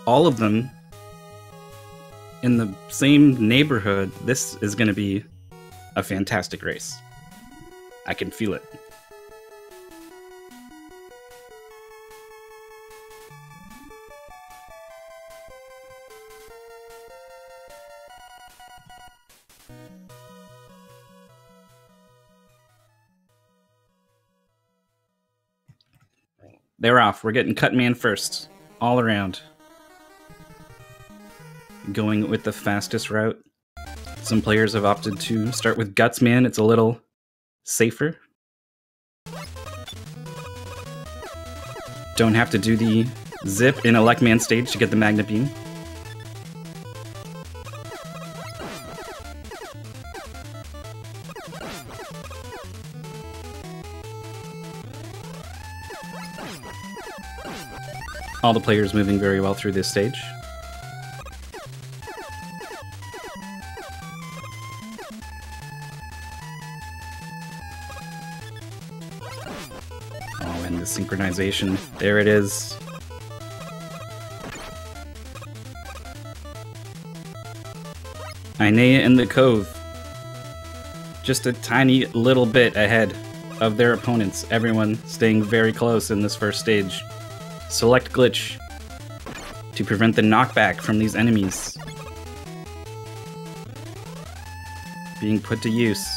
all of them in the same neighborhood, this is going to be a fantastic race. I can feel it. They're off. We're getting cut man first, all around. Going with the fastest route. Some players have opted to start with Guts Man. It's a little safer. Don't have to do the zip in Elect Man stage to get the Magnet Beam. All the players moving very well through this stage. Oh, and the synchronization. There it is. Einea and the Cove. Just a tiny little bit ahead of their opponents. Everyone staying very close in this first stage. Select glitch to prevent the knockback from these enemies being put to use.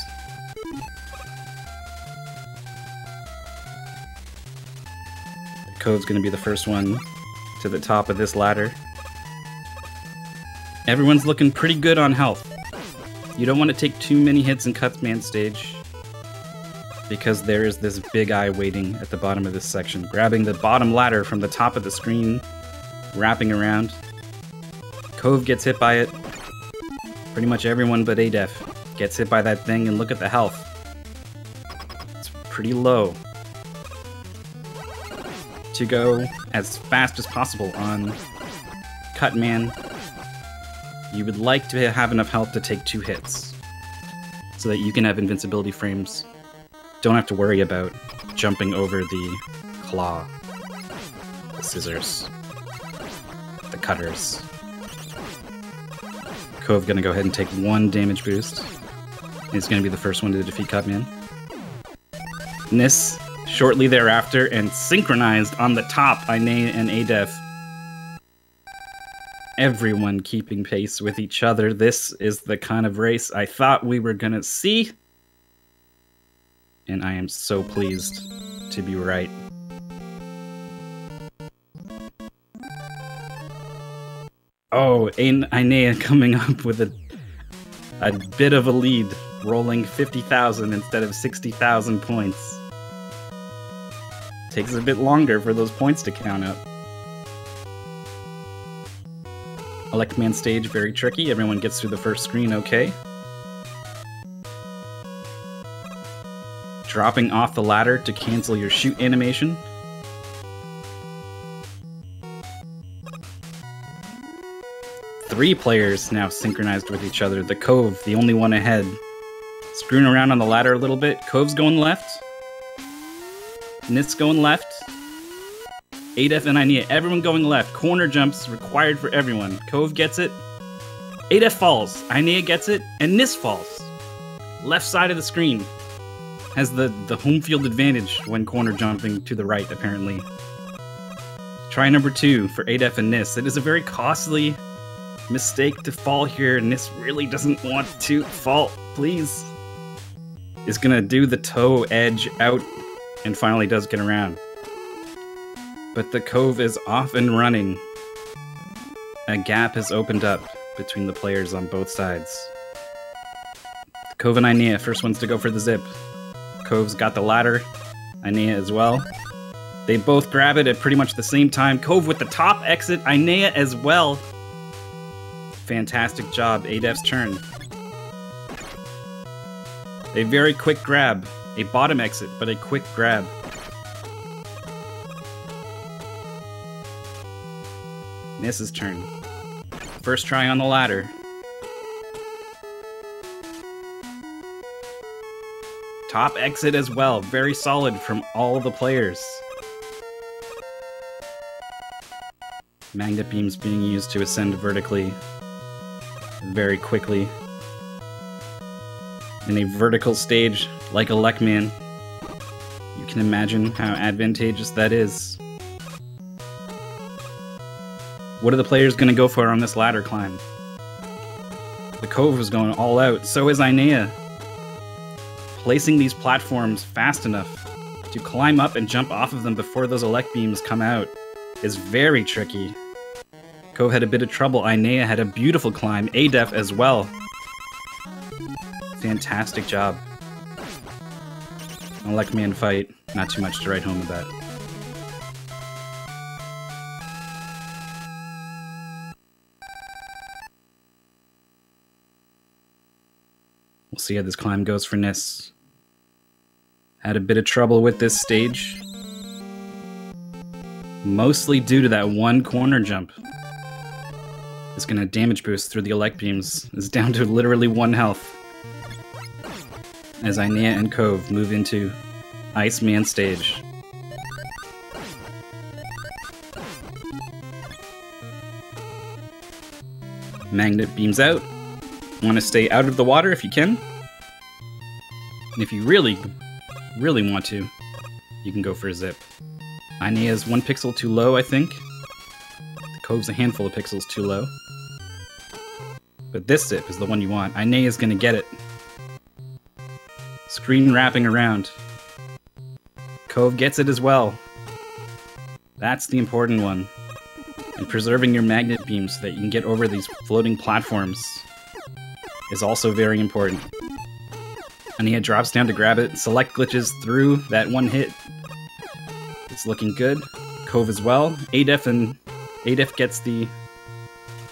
The Cove's going to be the first one to the top of this ladder. Everyone's looking pretty good on health. You don't want to take too many hits in Cut Man stage, because there is this big eye waiting at the bottom of this section, grabbing the bottom ladder from the top of the screen, wrapping around. Cove gets hit by it. Pretty much everyone but adef gets hit by that thing, and look at the health. It's pretty low. To go as fast as possible on Cut Man, you would like to have enough health to take 2 hits, so that you can have invincibility frames. Don't have to worry about jumping over the claw, the scissors, the cutters. Cove gonna go ahead and take 1 damage boost. He's gonna be the first one to defeat Cutman. Niss shortly thereafter, and synchronized on the top, Einea and adef. Everyone keeping pace with each other. This is the kind of race I thought we were gonna see. And I am so pleased to be right. Oh, Einea coming up with a bit of a lead, rolling 50,000 instead of 60,000 points. Takes a bit longer for those points to count up. Elect Man stage, very tricky. Everyone gets through the first screen okay. Dropping off the ladder to cancel your shoot animation. Three players now synchronized with each other. The Cove, the only one ahead. Screwing around on the ladder a little bit. Cove's going left. Niss going left. adef and Einea, everyone going left. Corner jumps required for everyone. Cove gets it. adef falls. Einea gets it. And Niss falls. Left side of the screen. Has the home field advantage when corner jumping to the right, apparently. Try number 2 for adef and Niss. It is a very costly mistake to fall here. Niss really doesn't want to fall, please. Is gonna do the toe edge out and finally does get around. But the Cove is off and running. A gap has opened up between the players on both sides. Cove and Einea, first ones to go for the zip. Cove's got the ladder, Einea as well. They both grab it at pretty much the same time. Cove with the top exit, Einea as well. Fantastic job, adef's turn. A very quick grab. A bottom exit, but a quick grab. Niss's turn. First try on the ladder. Top exit as well. Very solid from all the players. Magnet beams being used to ascend vertically very quickly. In a vertical stage like a Lekman, you can imagine how advantageous that is. What are the players going to go for on this ladder climb? The Cove is going all out, so is Einea. Placing these platforms fast enough to climb up and jump off of them before those elect beams come out is very tricky. Cove had a bit of trouble. Einea had a beautiful climb. Adef as well. Fantastic job. A Lekman fight. Not too much to write home about. We'll see how this climb goes for niss. Had a bit of trouble with this stage. Mostly due to that one corner jump. It's gonna damage boost through the elect beams. It's down to literally 1 health. As Einea and Cove move into Iceman stage. Magnet beams out. Want to stay out of the water if you can. And if you really want to, you can go for a zip. Einea is 1 pixel too low, I think. The Cove's a handful of pixels too low. But this zip is the one you want. Einea is going to get it. Screen wrapping around. Cove gets it as well. That's the important one. And preserving your magnet beam so that you can get over these floating platforms is also very important. Einea drops down to grab it. Select glitches through that 1 hit. It's looking good. Cove as well. Adef gets the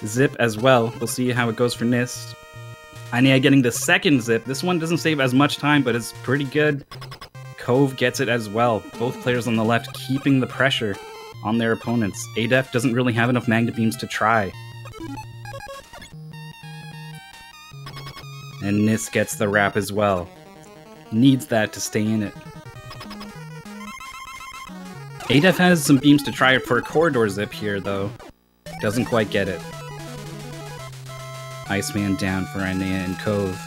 zip as well. We'll see how it goes for niss. Einea getting the 2nd zip. This one doesn't save as much time, but it's pretty good. Cove gets it as well. Both players on the left keeping the pressure on their opponents. Adef doesn't really have enough magnet beams to try. And niss gets the wrap as well. Needs that to stay in it. Adef has some beams to try for a corridor zip here, though. Doesn't quite get it. Iceman down for Einea and Cove.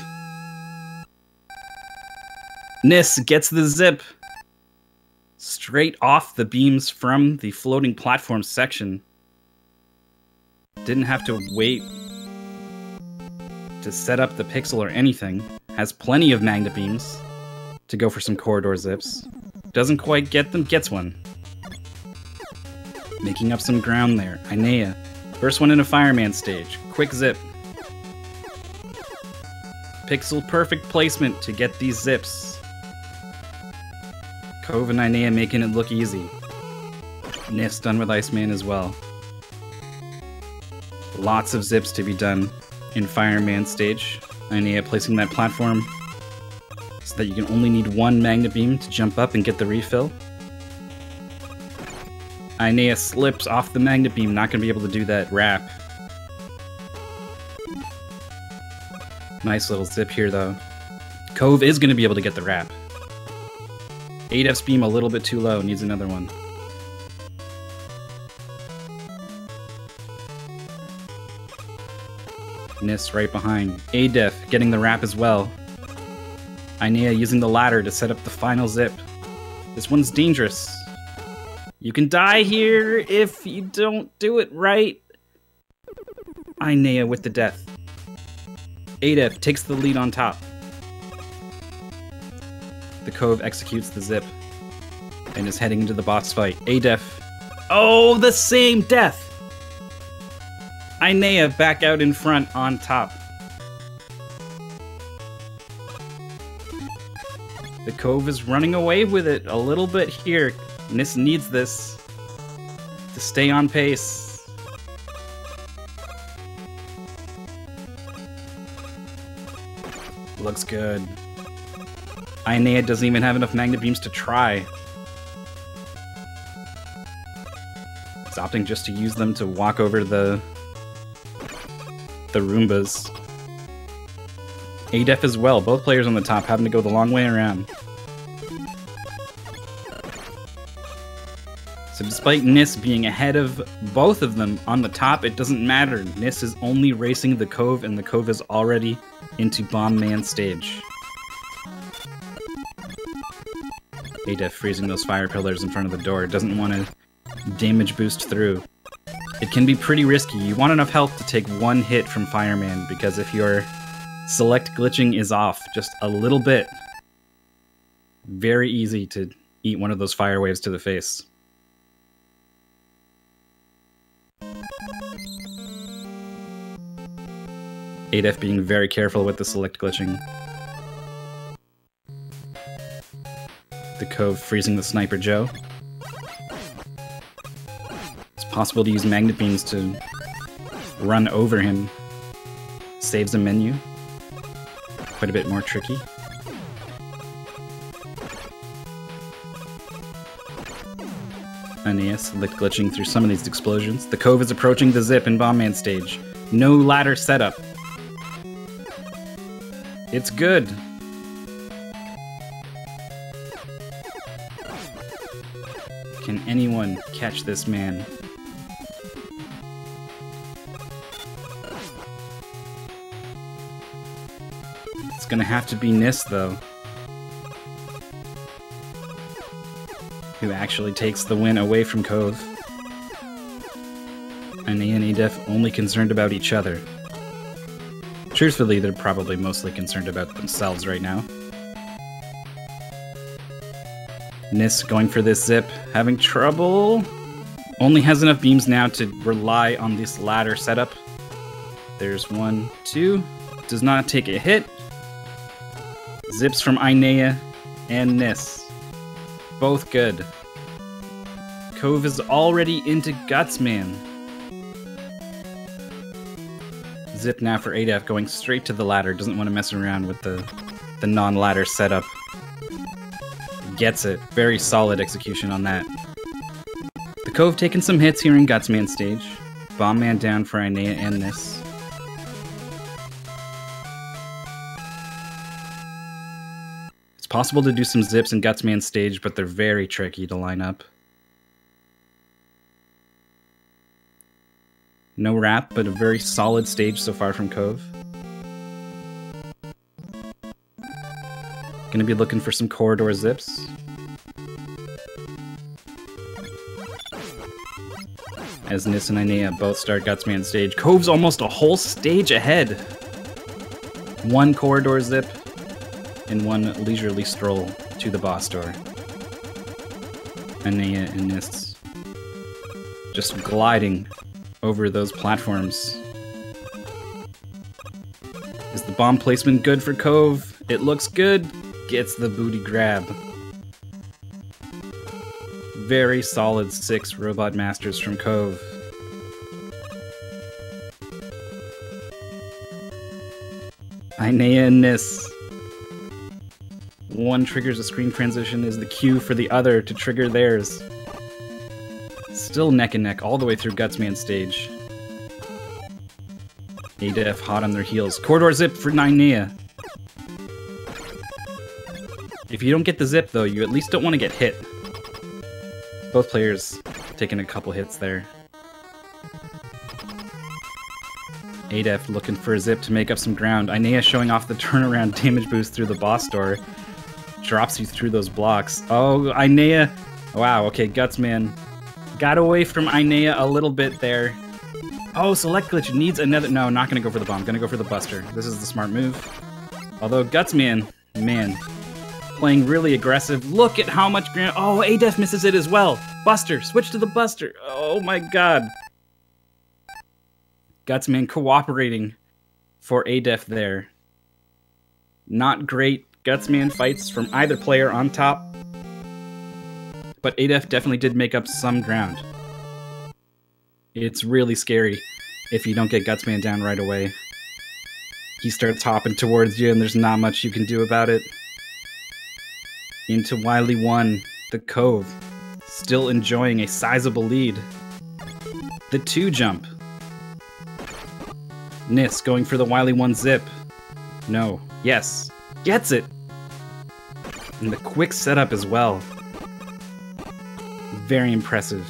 Niss gets the zip. Straight off the beams from the floating platform section. Didn't have to wait to set up the pixel or anything. Has plenty of magnet beams to go for some corridor zips. Doesn't quite get them, gets one. Making up some ground there. Einea. First one in a fireman stage. Quick zip. Pixel perfect placement to get these zips. Cove and Einea making it look easy. Niss done with Iceman as well. Lots of zips to be done in fireman stage. Einea placing that platform so that you can only need 1 magnet beam to jump up and get the refill. Einea slips off the magnet beam, not going to be able to do that wrap. Nice little zip here, though. Cove is going to be able to get the wrap. Adef's beam a little bit too low, needs another one. Niss right behind. Adef getting the wrap as well. Einea using the ladder to set up the final zip. This one's dangerous. You can die here if you don't do it right. Einea with the death. Adef takes the lead on top. The Cove executes the zip and is heading into the boss fight. Adef. Oh, the same death! Einea back out in front on top. The Cove is running away with it a little bit here. Niss needs this to stay on pace. Looks good. Einea doesn't even have enough magnet beams to try. He's opting just to use them to walk over the Roombas. Adef as well. Both players on the top having to go the long way around. It's a despite Niss being ahead of both of them on the top, it doesn't matter. Niss is only racing the Cove, and the Cove is already into Bomb Man stage. adef freezing those fire pillars in front of the door. Doesn't want to damage boost through. It can be pretty risky. You want enough health to take one hit from Fireman, because if your select glitching is off just a little bit, very easy to eat one of those fire waves to the face. adef being very careful with the select glitching. The Cove freezing the Sniper Joe. It's possible to use Magnet Beams to run over him. Saves a menu. Quite a bit more tricky. Einea select glitching through some of these explosions. The Cove is approaching the Zip in Bomb Man stage. No ladder setup. It's good. Can anyone catch this man? It's gonna have to be Niss, though, who actually takes the win away from Cove. Einea and adef only concerned about each other. Truthfully, they're probably mostly concerned about themselves right now. Niss going for this Zip, having trouble. Only has enough beams now to rely on this ladder setup. There's 1, 2. Does not take a hit. Zips from Einea and Niss. Both good. Cove is already into Gutsman. Zip now for adef, going straight to the ladder. Doesn't want to mess around with the non-ladder setup. Gets it. Very solid execution on that. The Cove taking some hits here in Gutsman stage. Bomb Man down for Einea and Niss. It's possible to do some zips in Gutsman stage, but they're very tricky to line up. No wrap, but a very solid stage so far from Cove. Gonna be looking for some corridor zips. As Niss and Einea both start Gutsman stage. Cove's almost a whole stage ahead. One corridor zip and one leisurely stroll to the boss door. Einea and Niss just gliding over those platforms. Is the bomb placement good for Cove? It looks good. Gets the booty grab. Very solid 6 Robot Masters from Cove. Einea and Niss. One triggers a screen transition is the cue for the other to trigger theirs. Still neck and neck all the way through Gutsman stage. adef hot on their heels. Corridor zip for Einea. If you don't get the zip, though, you at least don't want to get hit. Both players taking a couple hits there. adef looking for a zip to make up some ground. Einea showing off the turnaround damage boost through the boss door. Drops you through those blocks. Oh, Einea. Wow, okay, Gutsman got away from Einea a little bit there. Oh, select glitch needs another... No, not going to go for the bomb. Going to go for the buster. This is the smart move. Although Gutsman, man, playing really aggressive. Look at how much ground... Oh, adef misses it as well. Buster. Switch to the buster. Oh my god. Gutsman cooperating for adef there. Not great Gutsman fights from either player on top. But adef definitely did make up some ground. It's really scary if you don't get Gutsman down right away. He starts hopping towards you and there's not much you can do about it. Into Wily 1, the Cove, still enjoying a sizable lead. The 2 jump. Niss going for the Wily 1 zip. No. Yes. Gets it! And the quick setup as well. Very impressive.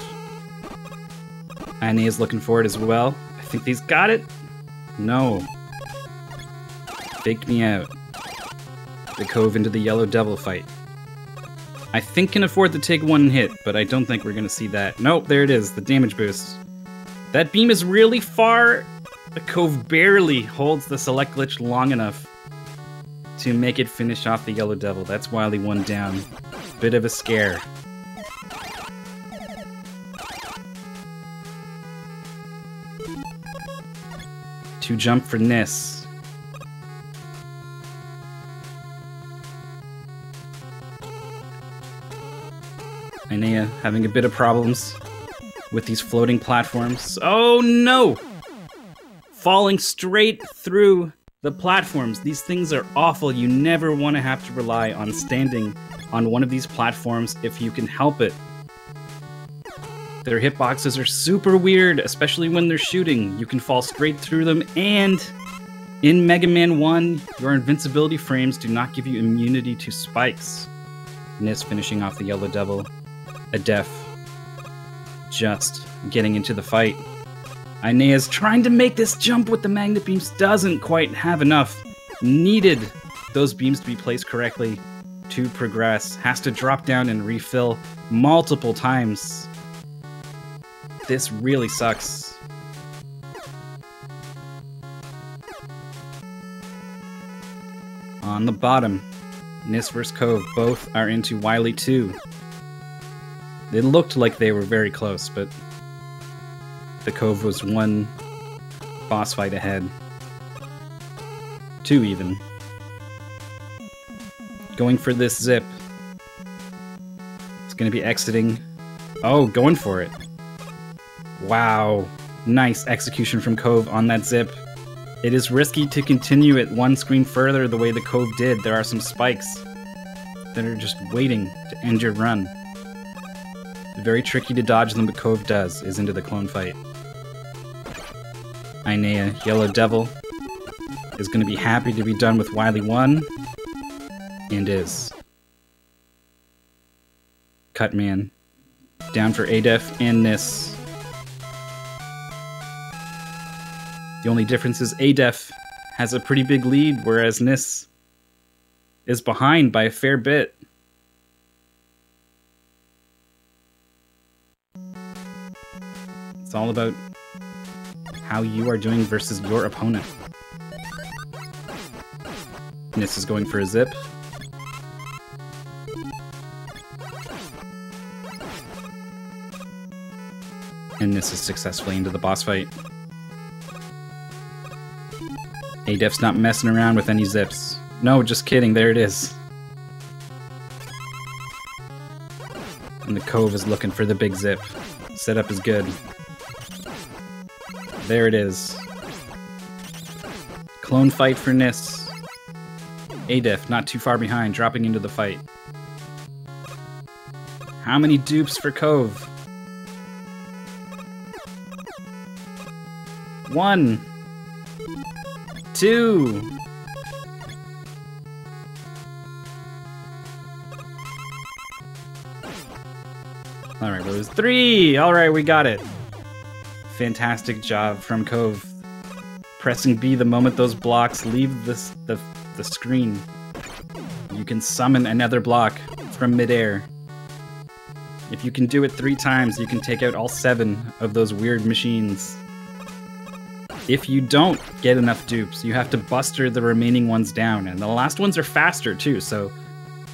Einea is looking for it as well. I think he's got it. No. Faked me out. The Cove into the Yellow Devil fight. I think can afford to take one hit, but I don't think we're going to see that. Nope, there it is, the damage boost. That beam is really far. The Cove barely holds the select glitch long enough to make it finish off the Yellow Devil. That's Wily1 down. Bit of a scare. To jump for Niss. Einea having a bit of problems with these floating platforms. Oh no! Falling straight through the platforms. These things are awful. You never want to have to rely on standing on one of these platforms if you can help it. Their hitboxes are super weird, especially when they're shooting. You can fall straight through them, and in Mega Man 1, your invincibility frames do not give you immunity to spikes. Niss finishing off the Yellow Devil. Adef just getting into the fight. Einea's trying to make this jump with the magnet beams, doesn't quite have enough. Needed those beams to be placed correctly to progress. Has to drop down and refill multiple times. This really sucks. On the bottom, Niss vs. Cove both are into Wily 2. It looked like they were very close, but the Cove was one boss fight ahead. 2 even. Going for this zip. It's going to be exiting. Oh, going for it. Wow. Nice execution from Cove on that zip. It is risky to continue it one screen further the way the Cove did. There are some spikes that are just waiting to end your run. Very tricky to dodge them, but Cove does, is into the clone fight. Einea, Yellow Devil, is going to be happy to be done with Wily1, and is. Cutman, down for adef and Niss. The only difference is adef has a pretty big lead, whereas Niss is behind by a fair bit. It's all about how you are doing versus your opponent. Niss is going for a zip. And Niss is successfully into the boss fight. Adef's not messing around with any zips. No, just kidding, there it is. And the Cove is looking for the big zip. Setup is good. There it is. Clone fight for Niss. Adef not too far behind, dropping into the fight. How many dupes for Cove? 1, 2. Alright, well, it was 3! Alright, we got it. Fantastic job from Cove. Pressing B the moment those blocks leave the screen. You can summon another block from midair. If you can do it 3 times, you can take out all 7 of those weird machines. If you don't get enough dupes, you have to buster the remaining ones down, and the last ones are faster too, so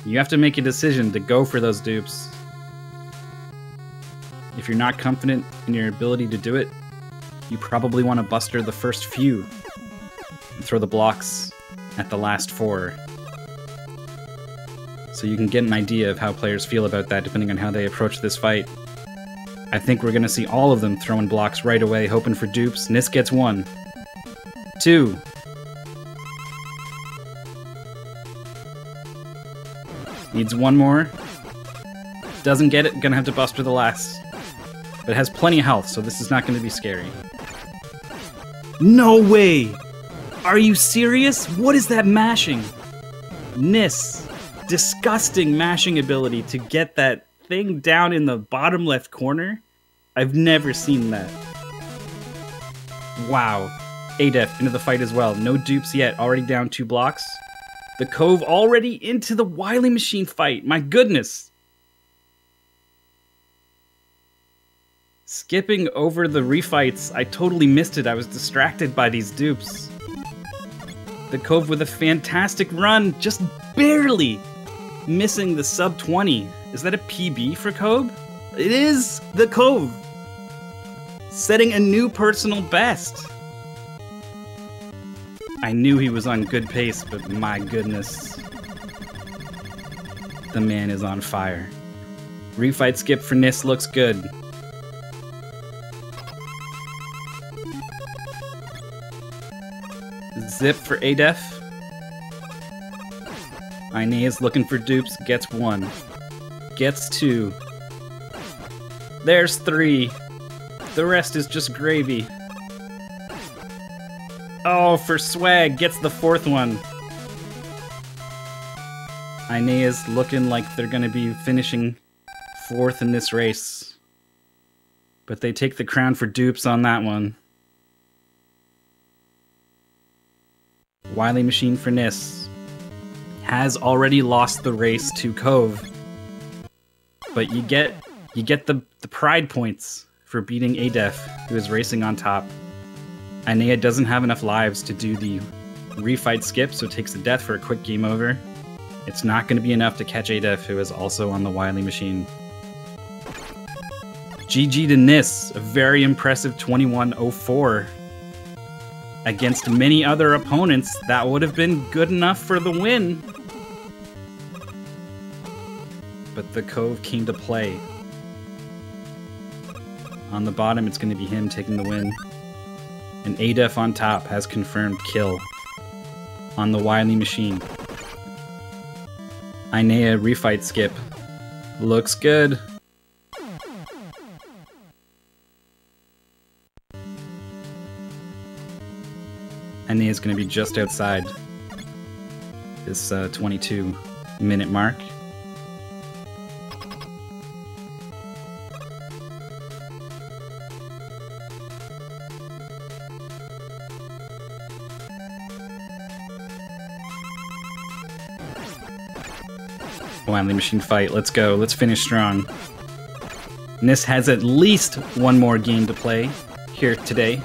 you have to make a decision to go for those dupes. If you're not confident in your ability to do it, you probably want to buster the first few and throw the blocks at the last 4. So you can get an idea of how players feel about that depending on how they approach this fight. I think we're going to see all of them throwing blocks right away, hoping for dupes. Niss gets 1. 2. Needs 1 more. Doesn't get it, gonna have to buster the last. But it has plenty of health, so this is not going to be scary. No way! Are you serious? What is that mashing? Niss. Disgusting mashing ability to get that thing down in the bottom left corner. I've never seen that. Wow. adef into the fight as well. No dupes yet. Already down 2 blocks. The Cove already into the Wily Machine fight. My goodness. Skipping over the refights. I totally missed it. I was distracted by these dupes. The Cove with a fantastic run. Just barely missing the sub 20. Is that a PB for Cove? It is the Cove. Setting a new personal best. I knew he was on good pace, but my goodness. The man is on fire. Refight skip for Niss looks good. Zip for adef. Einea is looking for dupes, gets 1. Gets 2. There's 3. The rest is just gravy. Oh, for swag, gets the 4th one. Einea's looking like they're gonna be finishing 4th in this race. But they take the crown for dupes on that one. Wily Machine for Niss has already lost the race to Cove. But you get the pride points for beating adef, who is racing on top. Einea doesn't have enough lives to do the refight skip, so it takes the death for a quick game over. It's not going to be enough to catch adef, who is also on the Wily Machine. GG to Niss, a very impressive 21-04. Against many other opponents, that would have been good enough for the win. But the Cove came to play. On the bottom, it's going to be him taking the win. And adef on top has confirmed kill on the Wily Machine. Einea refight skip. Looks good. Einea is going to be just outside this 22-minute mark. Wily Machine fight. Let's go. Let's finish strong. Niss has at least one more game to play here today.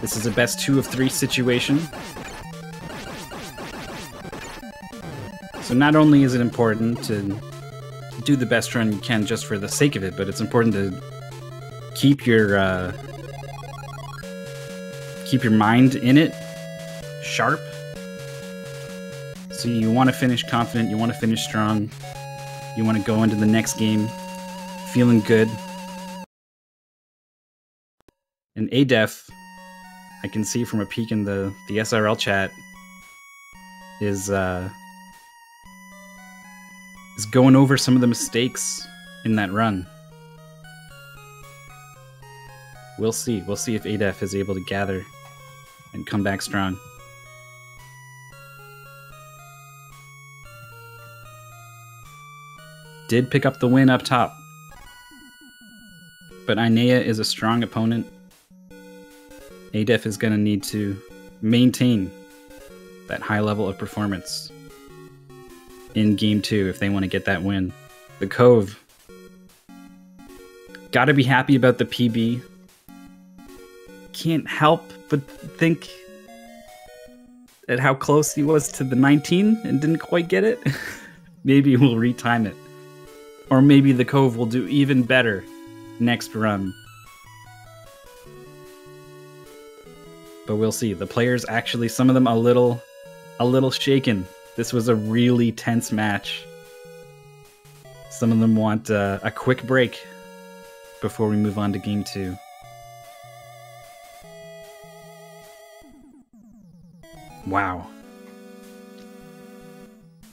This is a best 2 of 3 situation. So not only is it important to do the best run you can just for the sake of it, but it's important to keep your mind in it, sharp. So you want to finish confident, you want to finish strong, you want to go into the next game feeling good. And adef, I can see from a peek in the SRL chat, is going over some of the mistakes in that run. We'll see. We'll see if adef is able to gather and come back strong. Did pick up the win up top. But Einea is a strong opponent. adef is going to need to maintain that high level of performance in game 2 if they want to get that win. The Cove. Gotta be happy about the PB. Can't help but think at how close he was to the 19 and didn't quite get it. Maybe we'll retime it. Or maybe the Cove will do even better next run. But we'll see. The players actually, some of them a little shaken. This was a really tense match. Some of them want a quick break before we move on to game 2. Wow.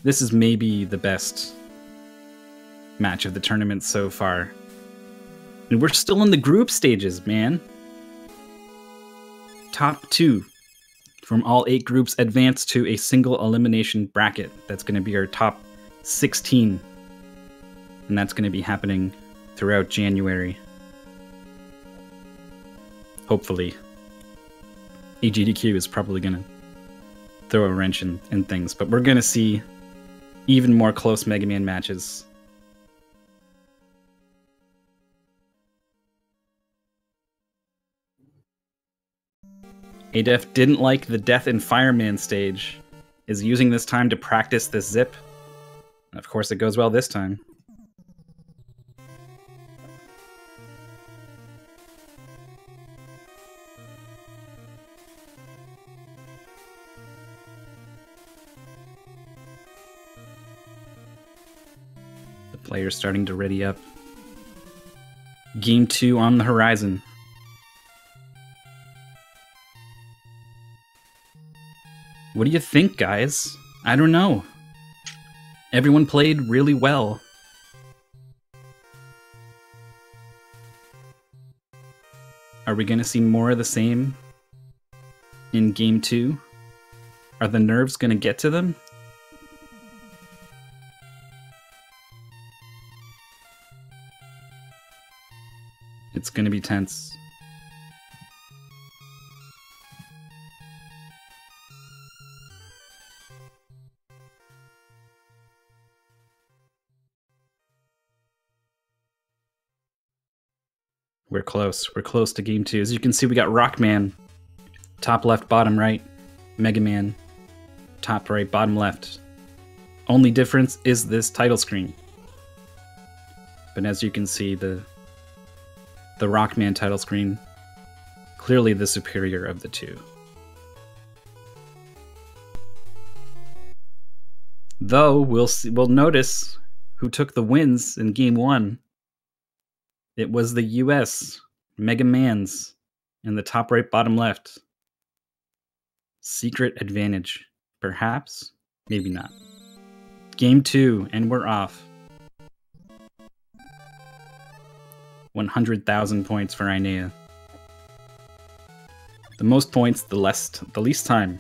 This is maybe the best match of the tournament so far. And we're still in the group stages, man. Top 2 from all 8 groups advance to a single elimination bracket. That's going to be our top 16. and that's going to be happening throughout January. Hopefully. AGDQ is probably going to throw a wrench in things, but we're going to see even more close Mega Man matches. adef didn't like the Death and Fireman stage, is using this time to practice this zip. And of course it goes well this time. The player's starting to ready up. Game 2 on the horizon. What do you think, guys? I don't know. Everyone played really well. Are we going to see more of the same in Game 2? Are the nerves going to get to them? It's going to be tense. We're close. We're close to Game 2. As you can see, we got Rockman, top left, bottom right. Mega Man, top right, bottom left. Only difference is this title screen. But as you can see, the Rockman title screen, clearly the superior of the two. Though we'll notice who took the wins in Game 1. It was the US Mega Mans in the top right, bottom left. Secret advantage. Perhaps, maybe not. Game 2, and we're off. 100,000 points for Einea. The most points, the least time.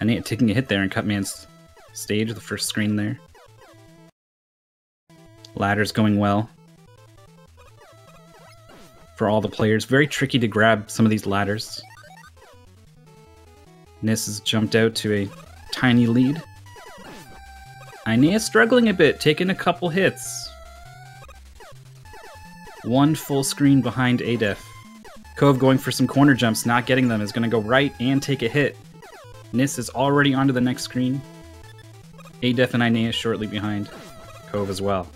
Einea taking a hit there in Cutman's stage, the first screen there. Ladder's going well. For all the players, very tricky to grab some of these ladders. Niss has jumped out to a tiny lead. Einea struggling a bit, taking a couple hits. One full screen behind adef. Cove going for some corner jumps, not getting them, is going to go right and take a hit. Niss is already onto the next screen. adef and Einea shortly behind. Cove as well.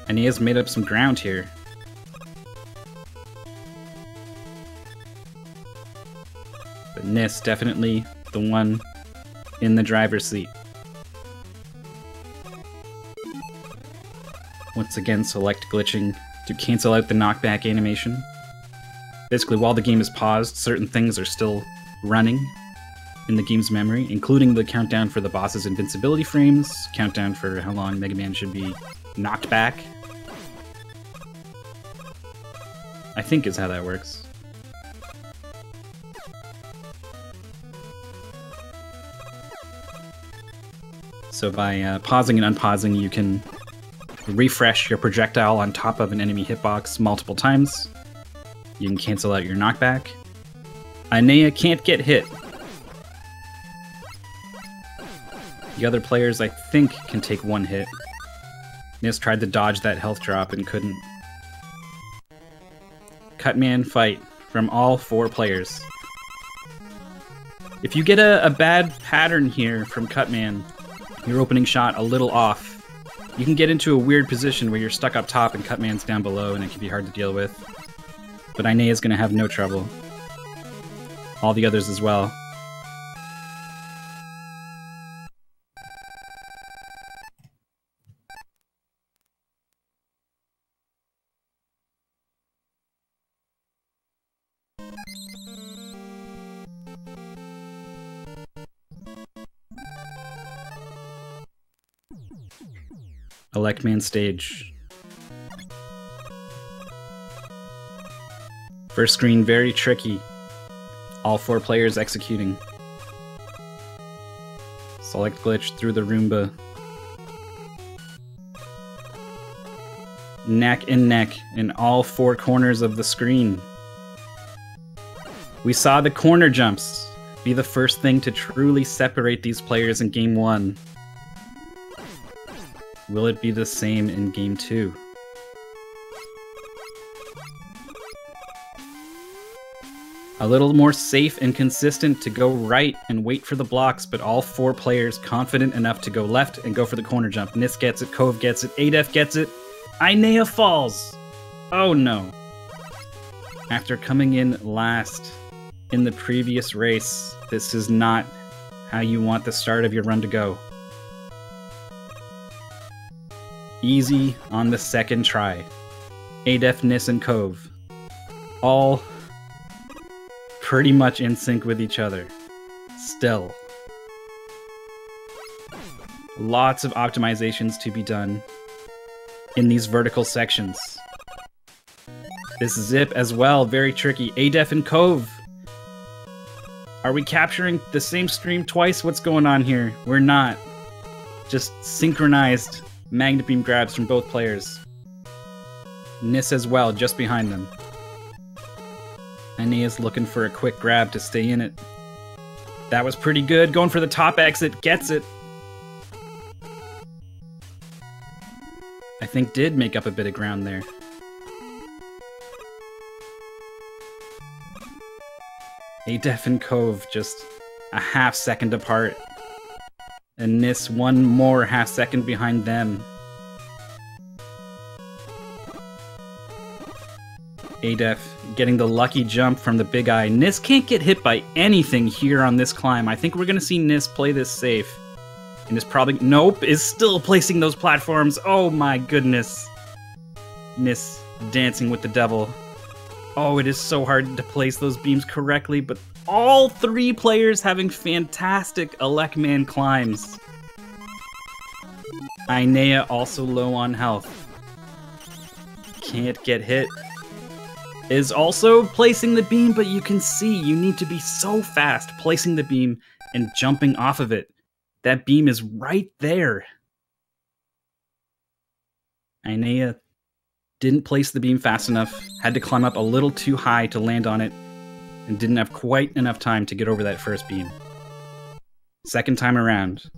Einea's made up some ground here. But Niss definitely the one in the driver's seat. Once again, select glitching to cancel out the knockback animation. Basically, while the game is paused, certain things are still running in the game's memory, including the countdown for the boss's invincibility frames, countdown for how long Mega Man should be knocked back. I think is how that works. So by pausing and unpausing, you can refresh your projectile on top of an enemy hitbox multiple times. You can cancel out your knockback. Einea can't get hit. The other players, I think, can take one hit. Niss tried to dodge that health drop and couldn't. Cutman fight from all 4 players. If you get a bad pattern here from Cutman, your opening shot a little off, you can get into a weird position where you're stuck up top and Cutman's down below and it can be hard to deal with. But Einea is going to have no trouble. All the others as well. Elect Man stage. First screen, very tricky. All 4 players executing. Select glitch through the Roomba. Neck and neck in all 4 corners of the screen. We saw the corner jumps be the first thing to truly separate these players in Game 1. Will it be the same in Game 2? A little more safe and consistent to go right and wait for the blocks, but all 4 players confident enough to go left and go for the corner jump. Niss gets it, Cove gets it, adef gets it, Einea falls! Oh no. After coming in last in the previous race, this is not how you want the start of your run to go. Easy on the second try. Adef, Niss, and Cove. All pretty much in sync with each other. Still. Lots of optimizations to be done in these vertical sections. This zip as well, very tricky. Adef and Cove. Are we capturing the same stream twice? What's going on here? We're not. Just synchronized magnet beam grabs from both players. Niss as well, just behind them. Einea is looking for a quick grab to stay in it. That was pretty good. Going for the top exit. Gets it. I think did make up a bit of ground there. Adef and Cove just a half second apart. And Niss 1 more half second behind them. Adef getting the lucky jump from the big eye. Niss can't get hit by anything here on this climb. I think we're going to see Niss play this safe. And is probably... Nope, is still placing those platforms. Oh my goodness. Niss dancing with the devil. Oh, it is so hard to place those beams correctly, but all 3 players having fantastic Elecman climbs. Einea also low on health. Can't get hit. Is also placing the beam, but you can see you need to be so fast placing the beam and jumping off of it. That beam is right there. Einea didn't place the beam fast enough, had to climb up a little too high to land on it, and didn't have quite enough time to get over that first beam. Second time around.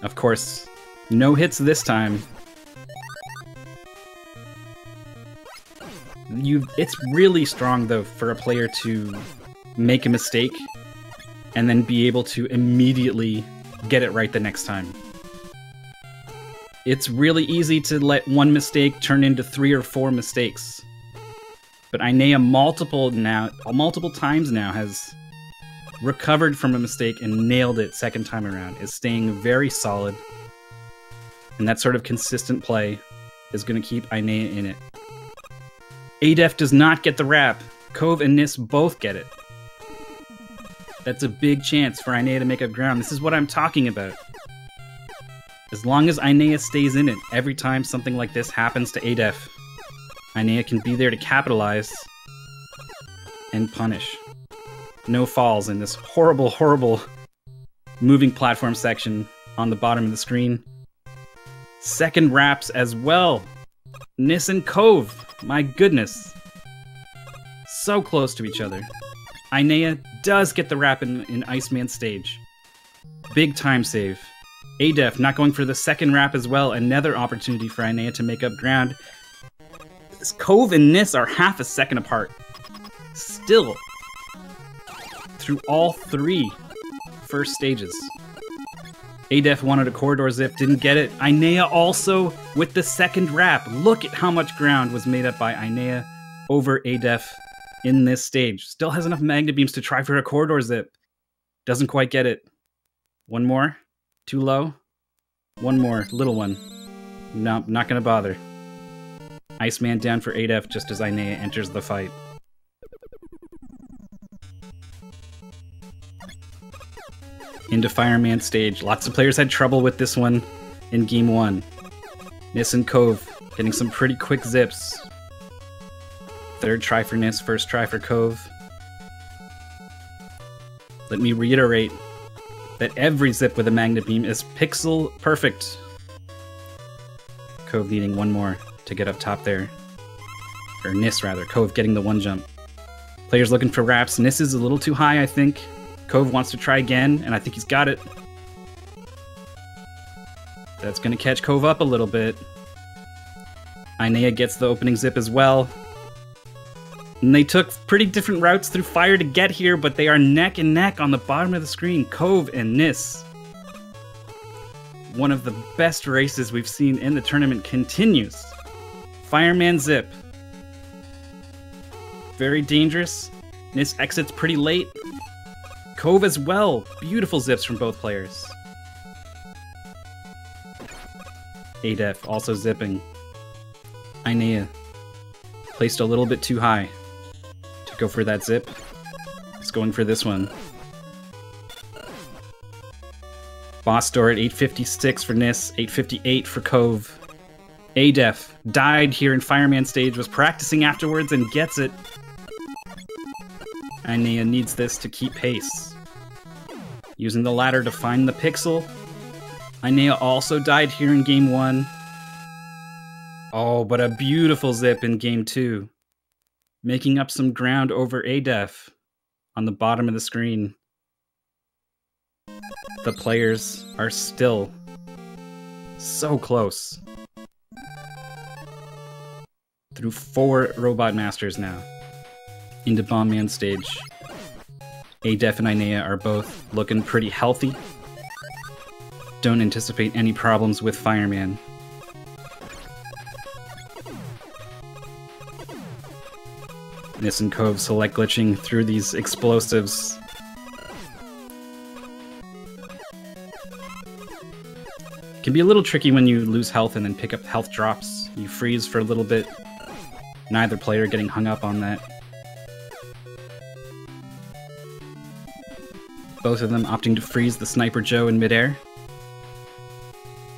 Of course, no hits this time. It's really strong, though, for a player to make a mistake and then be able to immediately get it right the next time. It's really easy to let one mistake turn into 3 or 4 mistakes. But Einea multiple times now has recovered from a mistake and nailed it second time around. Is staying very solid. And that sort of consistent play is going to keep Einea in it. Adef does not get the wrap. Cove and Niss both get it. That's a big chance for Einea to make up ground. This is what I'm talking about. As long as Einea stays in it, every time something like this happens to Adef, Einea can be there to capitalize and punish. No falls in this horrible, horrible moving platform section on the bottom of the screen. Second wraps as well. Niss and Cove. My goodness. So close to each other. Einea does get the wrap in Iceman stage. Big time save. Adef not going for the second wrap as well. Another opportunity for Einea to make up ground. This Cove and Niss are half a second apart. Still. Through all 3 first stages. Adef wanted a corridor zip, didn't get it. Einea also with the second wrap. Look at how much ground was made up by Einea over Adef in this stage. Still has enough magnet beams to try for a corridor zip. Doesn't quite get it. One more. Too low. One more. Little one. Nope, not gonna bother. Iceman down for Adef just as Einea enters the fight. Into Fireman stage. Lots of players had trouble with this one in Game 1. Niss and Cove getting some pretty quick zips. Third try for Niss, first try for Cove. Let me reiterate that every zip with a magnet beam is pixel perfect. Cove needing one more to get up top there. Or Niss, rather. Cove getting the one jump. Players looking for wraps. Niss is a little too high, I think. Cove wants to try again, and I think he's got it. That's going to catch Cove up a little bit. Einea gets the opening zip as well. And they took pretty different routes through fire to get here, but they are neck and neck on the bottom of the screen. Cove and Niss. One of the best races we've seen in the tournament continues. Fireman zip. Very dangerous. Niss exits pretty late. Cove as well. Beautiful zips from both players. adef also zipping. Einea placed a little bit too high to go for that zip. He's going for this one. Boss door at 856 for Niss, 858 for Cove. adef died here in Fireman stage, was practicing afterwards and gets it. Einea needs this to keep pace. Using the ladder to find the pixel. Einea also died here in game 1. Oh, but a beautiful zip in game 2. Making up some ground over adef on the bottom of the screen. The players are still so close. Through 4 Robot Masters now. Into Bomb Man stage. adef and Einea are both looking pretty healthy. Don't anticipate any problems with Fireman. Niss and Cove select glitching through these explosives. Can be a little tricky when you lose health and then pick up health drops. You freeze for a little bit. Neither player getting hung up on that. Both of them opting to freeze the Sniper Joe in midair.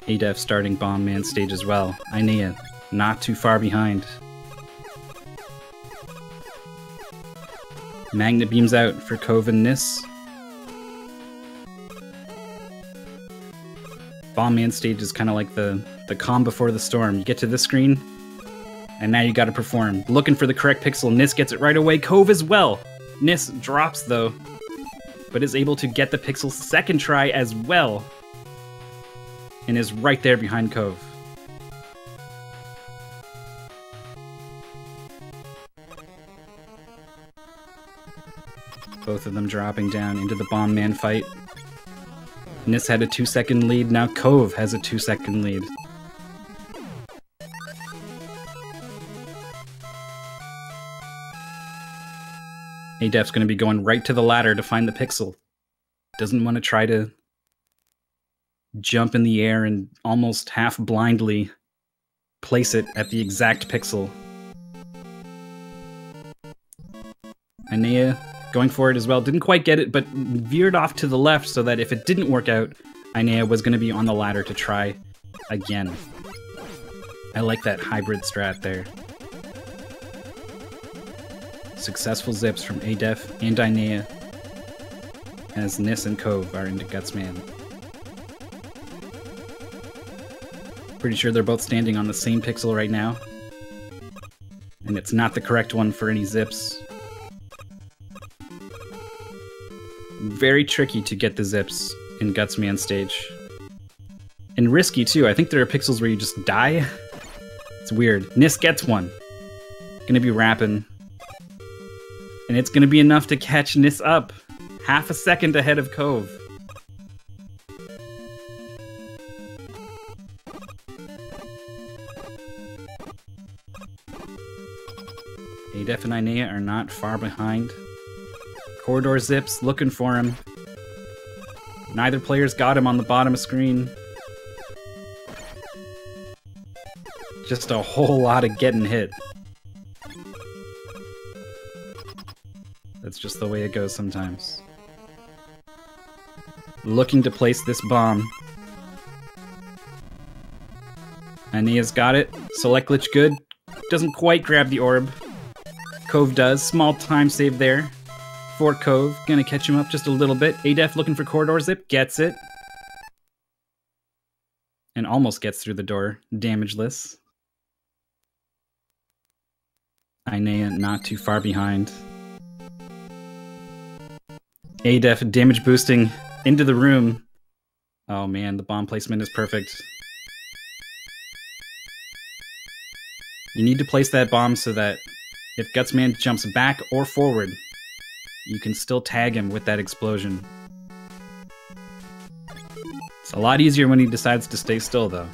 adef starting Bomb Man stage as well. Einea not too far behind. Magnet beams out for Cove and Niss. Bomb Man stage is kind of like the calm before the storm. You get to this screen, and now you gotta perform. Looking for the correct pixel. Niss gets it right away. Cove as well. Niss drops though, but is able to get the pixel second try as well. And is right there behind Cove. Both of them dropping down into the Bomb Man fight. Niss had a 2-second lead, now Cove has a 2-second lead. adef's going to be going right to the ladder to find the pixel. Doesn't want to try to jump in the air and almost half blindly place it at the exact pixel. Einea going for it as well. Didn't quite get it, but veered off to the left so that if it didn't work out, Einea was going to be on the ladder to try again. I like that hybrid strat there. Successful zips from adef and Einea as Niss and Cove are into Gutsman. Pretty sure they're both standing on the same pixel right now. And it's not the correct one for any zips. Very tricky to get the zips in Gutsman stage. And risky too. I think there are pixels where you just die. It's weird. Niss gets one. Gonna be rapping. And it's gonna be enough to catch Niss up. Half a second ahead of Cove. adef and Einea are not far behind. Corridor zips, looking for him. Neither player's got him on the bottom of screen. Just a whole lot of getting hit. That's just the way it goes sometimes. Looking to place this bomb. Einea's got it. Select glitch good. Doesn't quite grab the orb. Cove does. Small time save there for Cove. Gonna catch him up just a little bit. adef looking for corridor zip. Gets it. And almost gets through the door. Damageless. Einea not too far behind. adef damage boosting into the room. Oh man, the bomb placement is perfect. You need to place that bomb so that if Gutsman jumps back or forward, you can still tag him with that explosion. It's a lot easier when he decides to stay still, though.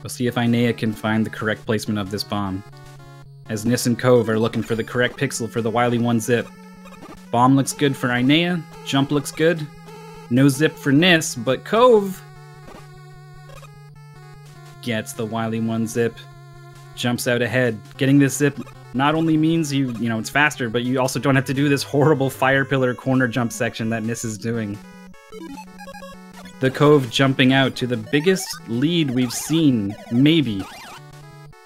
We'll see if Einea can find the correct placement of this bomb, as Niss and Cove are looking for the correct pixel for the Wily 1 zip. Bomb looks good for Einea, jump looks good. No zip for Niss, but Cove gets the Wily 1 zip. Jumps out ahead. Getting this zip not only means you know, it's faster, but you also don't have to do this horrible fire pillar corner jump section that Niss is doing. The Cove jumping out to the biggest lead we've seen, maybe,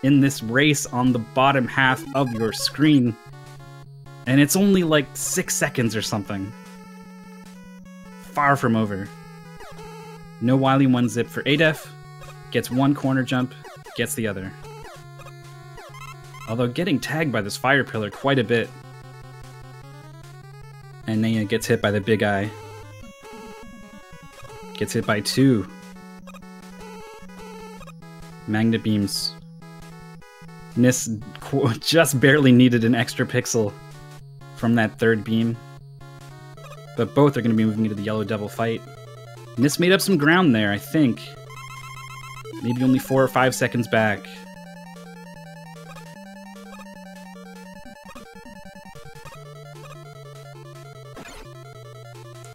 in this race on the bottom half of your screen. And it's only like 6 seconds or something. Far from over. No Wily 1 zip for adef. Gets one corner jump, gets the other. Although getting tagged by this fire pillar quite a bit. And Einea gets hit by the big eye. Gets hit by 2. Magnet beams. Niss just barely needed an extra pixel from that third beam. But both are going to be moving into the Yellow Devil fight. Niss made up some ground there, I think. Maybe only 4 or 5 seconds back.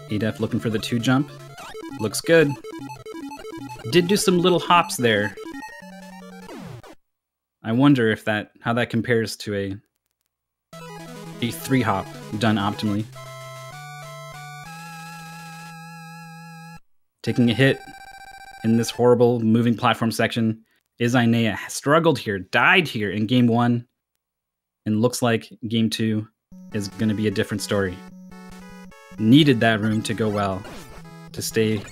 adef looking for the 2 jump. Looks good. Did do some little hops there. I wonder if how that compares to a 3 hop done optimally. Taking a hit in this horrible moving platform section is Einea. Struggled here, died here in game 1, and looks like game 2 is going to be a different story. Needed that room to go well, to stay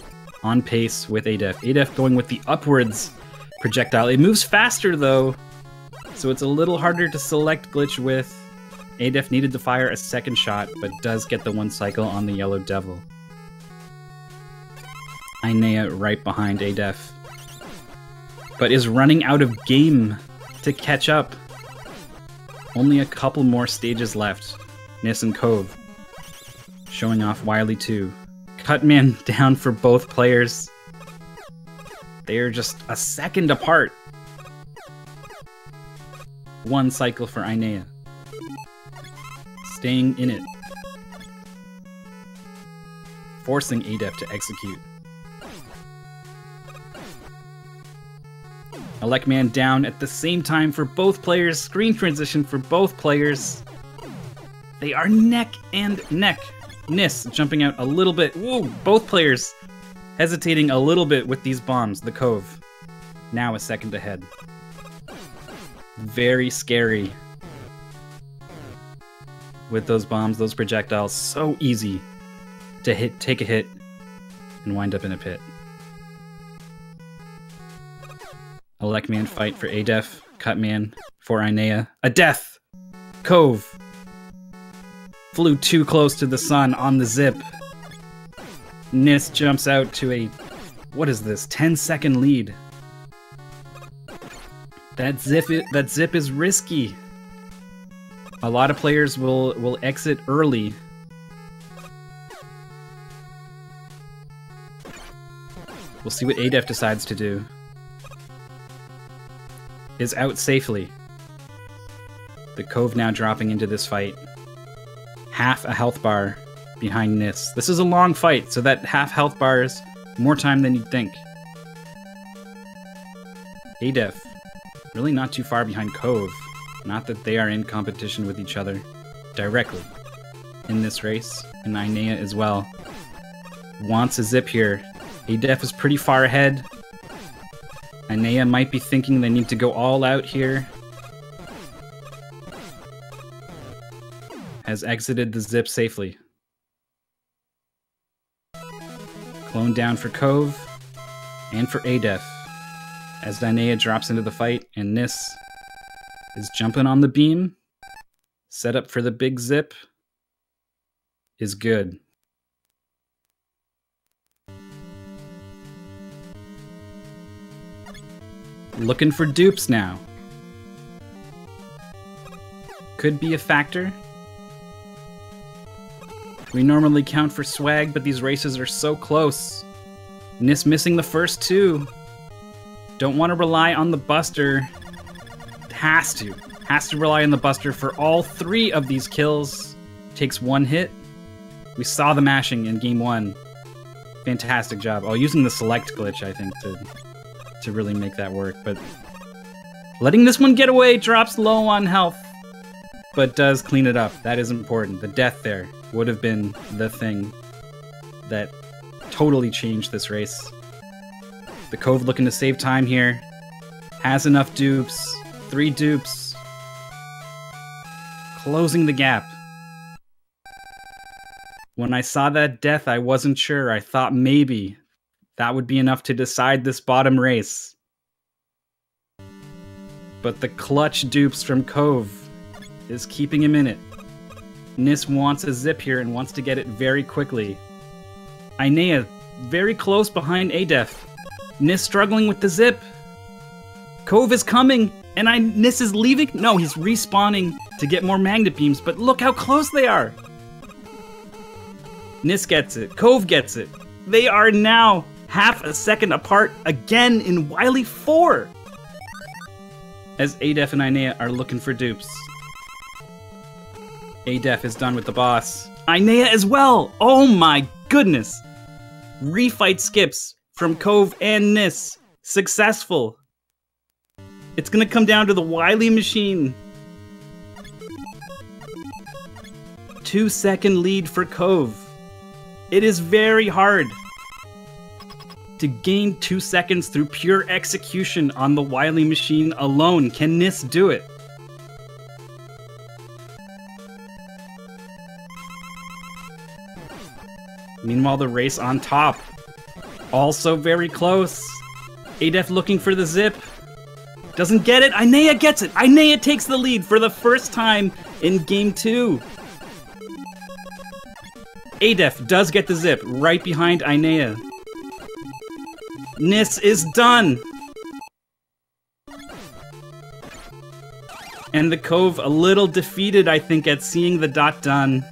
on pace with adef. adef going with the upwards projectile. It moves faster though, so it's a little harder to select glitch with. adef needed to fire a second shot, but does get the 1 cycle on the Yellow Devil. Einea right behind adef, but is running out of game to catch up. Only a couple more stages left. Niss and Cove showing off Wily 2. Cutman down for both players. They are just a second apart. 1 cycle for Einea. Staying in it. Forcing adef to execute. Elecman down at the same time for both players. Screen transition for both players. They are neck and neck. Niss jumping out a little bit. Whoa, both players hesitating a little bit with these bombs. The Cove now a second ahead. Very scary with those bombs, those projectiles. So easy to take a hit and wind up in a pit. Elecman fight for adef. Cutman for Einea. A death! Cove flew too close to the sun on the zip. Niss jumps out to a, what is this, 10-second lead. That zip is risky. A lot of players will exit early. We'll see what adef decides to do. Is out safely. The Cove now dropping into this fight. Half a health bar behind Niss. This is a long fight, so that half health bar is more time than you'd think. adef, really not too far behind Cove. Not that they are in competition with each other directly in this race, and Einea as well. Wants a zip here. adef is pretty far ahead. Einea might be thinking they need to go all out here. has exited the zip safely. Clone down for Cove and for adef as Einea drops into the fight, and niss is jumping on the beam. Set up for the big zip is good. Looking for dupes now. Could be a factor. We normally count for swag, but these races are so close. Niss missing the first two. Don't want to rely on the Buster. Has to rely on the Buster for all three of these kills. Takes one hit. We saw the mashing in game one. Fantastic job. Oh, using the select glitch, I think, to really make that work. But letting this one get away, drops low on health, but does clean it up. That is important. The death there would have been the thing that totally changed this race. The Cove looking to save time here. Has enough dupes. 3 dupes. Closing the gap. When I saw that death, I wasn't sure. I thought maybe that would be enough to decide this bottom race. But the clutch dupes from Cove is keeping him in it. Niss wants a zip here and wants to get it very quickly. Einea very close behind adef. Niss struggling with the zip. Cove is coming, and Niss is leaving? No, he's respawning to get more magnet beams, but look how close they are! Niss gets it. Cove gets it. They are now half a second apart again in Wily 4! As adef and Einea are looking for dupes. adef is done with the boss. Einea as well! Oh my goodness! Refight skips from Cove and Niss. Successful. It's gonna come down to the Wily machine. 2-second lead for Cove. It is very hard to gain 2 seconds through pure execution on the Wily machine alone. Can Niss do it? Meanwhile, the race on top. Also very close. adef looking for the zip. Doesn't get it. Einea gets it. Einea takes the lead for the first time in game 2. adef does get the zip right behind Einea. Niss is done. And the Cove a little defeated, I think, at seeing the dot done.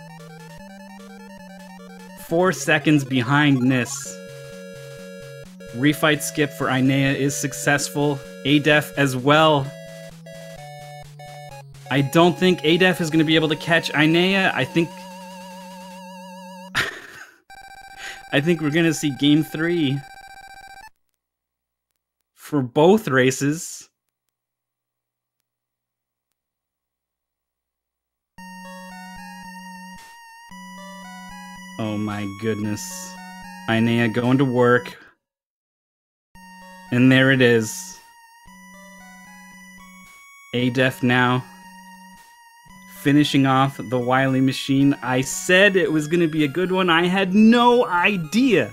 4 seconds behind Niss. Refight skip for Einea is successful. adef as well. I don't think adef is going to be able to catch Einea. I think we're going to see game 3 for both races. Oh my goodness. Einea going to work. And there it is. adef now finishing off the Wily machine. I said it was going to be a good one. I had no idea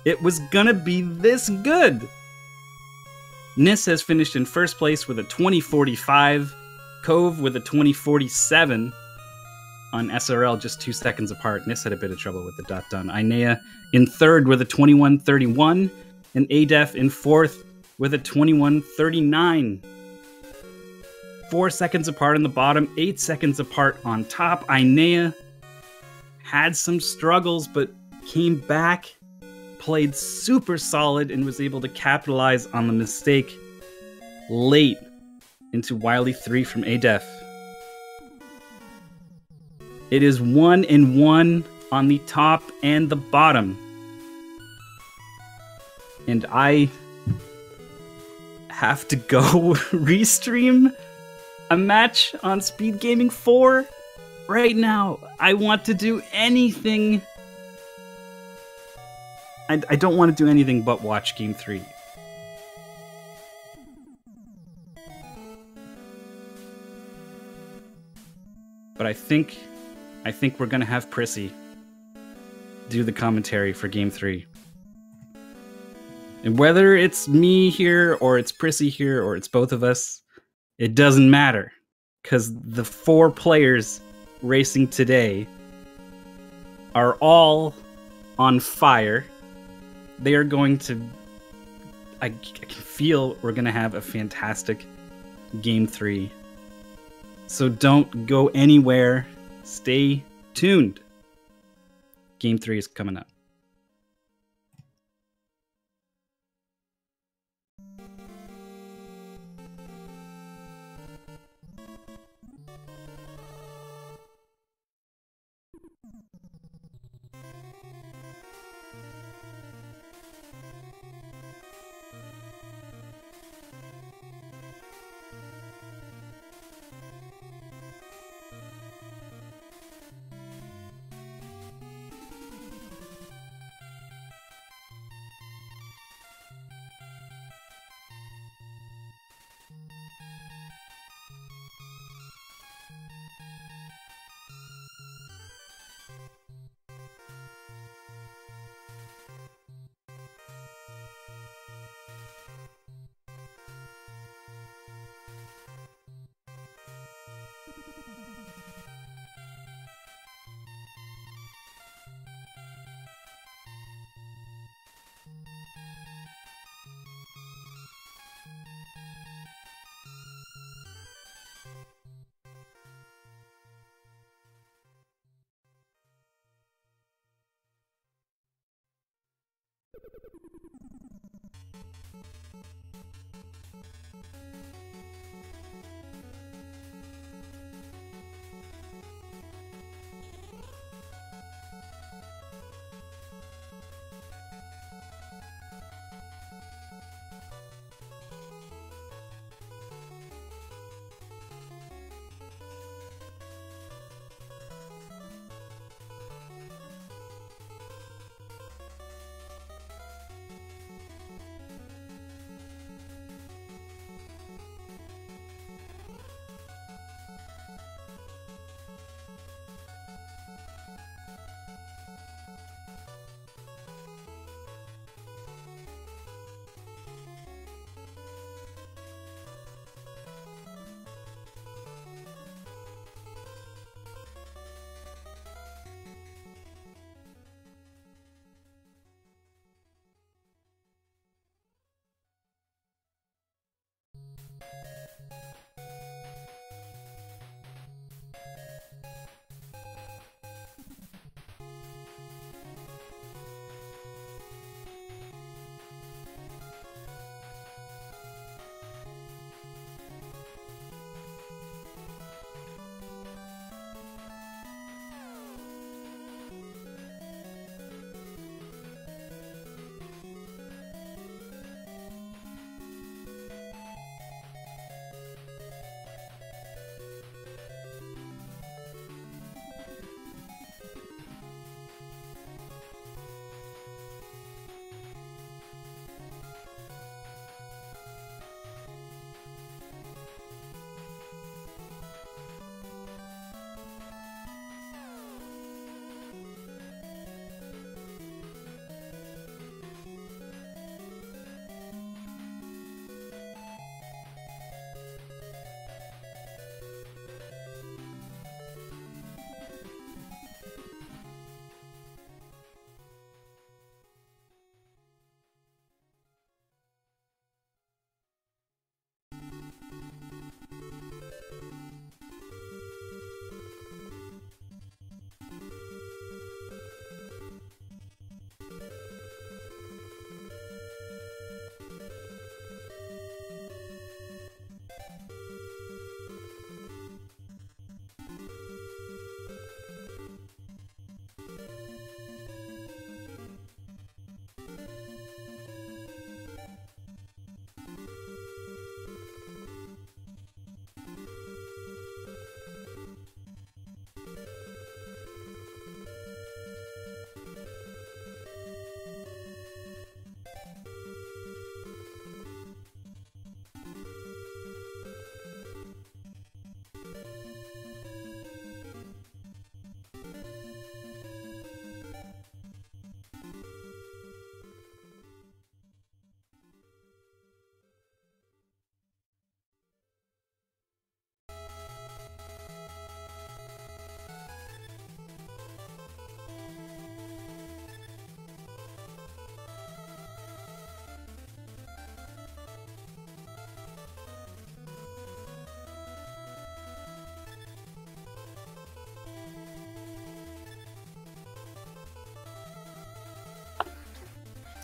it was going to be this good. Niss has finished in first place with a 20:45. Cove with a 20:47. On SRL, just 2 seconds apart. Niss had a bit of trouble with the dot done. Einea in third with a 21:31. And adef in fourth with a 21:39. 4 seconds apart on the bottom, 8 seconds apart on top. Einea had some struggles, but came back, played super solid, and was able to capitalize on the mistake late into Wily 3 from adef. It is 1-1 on the top and the bottom. And I have to go restream a match on Speed Gaming 4 right now. I want to do anything. I don't want to do anything but watch Game 3. But I think I think we're going to have Prissy do the commentary for Game 3. And whether it's me here, or it's Prissy here, or it's both of us, it doesn't matter. Because the 4 players racing today are all on fire. They are going to... I can feel we're going to have a fantastic Game 3. So don't go anywhere. Stay tuned. Game 3 is coming up.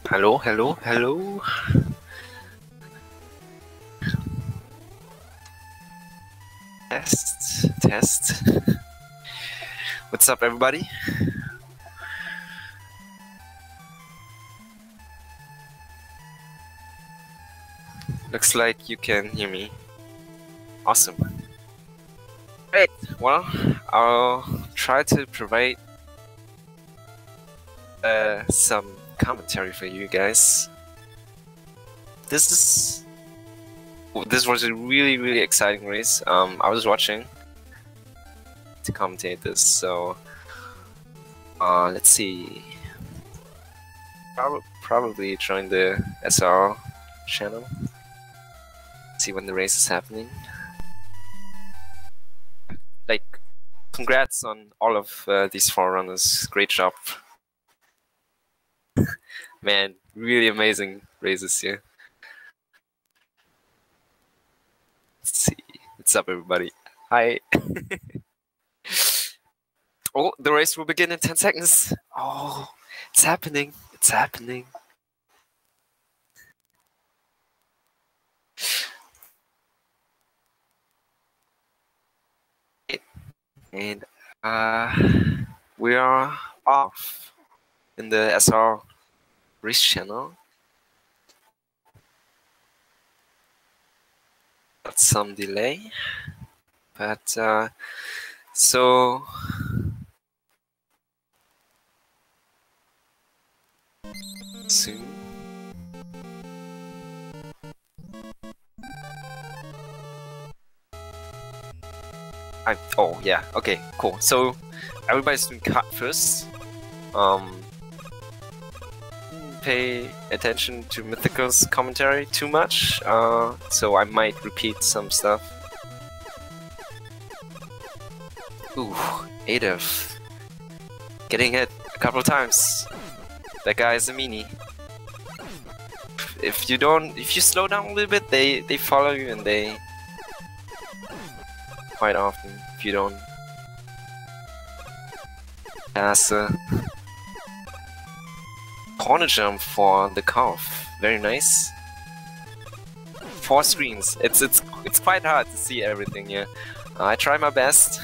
Hello, hello, hello. Test, test. What's up, everybody? Looks like you can hear me. Awesome. Great. Well, I'll try to provide some commentary for you guys. This was a really exciting race. I was watching to commentate this, so let's see. Probably join the SR channel. See when the race is happening. Like, congrats on all of these forerunners. Great job. Man, really amazing races here. Let's see. What's up, everybody? Hi. Oh, the race will begin in 10 seconds. Oh, it's happening. It's happening. And we are off in the SR race channel. Got some delay, but so soon. Oh yeah, okay, cool. So everybody's doing cut first. Pay attention to Mythical's commentary too much, so I might repeat some stuff. Ooh, adef. Getting hit a couple times. That guy is a meanie. If you slow down a little bit, they follow you, and they quite often, if you don't pass a corner jump for the calf. Very nice. 4 screens. It's quite hard to see everything here. I try my best.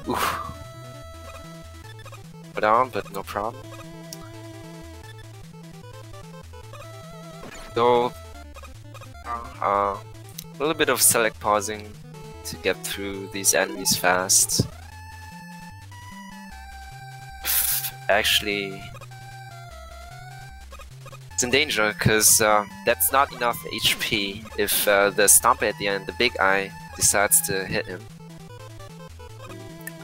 Oof. Go down, but no problem. So, a little bit of select pausing to get through these enemies fast. Actually, it's in danger because that's not enough HP if the Stomper at the end, the big eye, decides to hit him.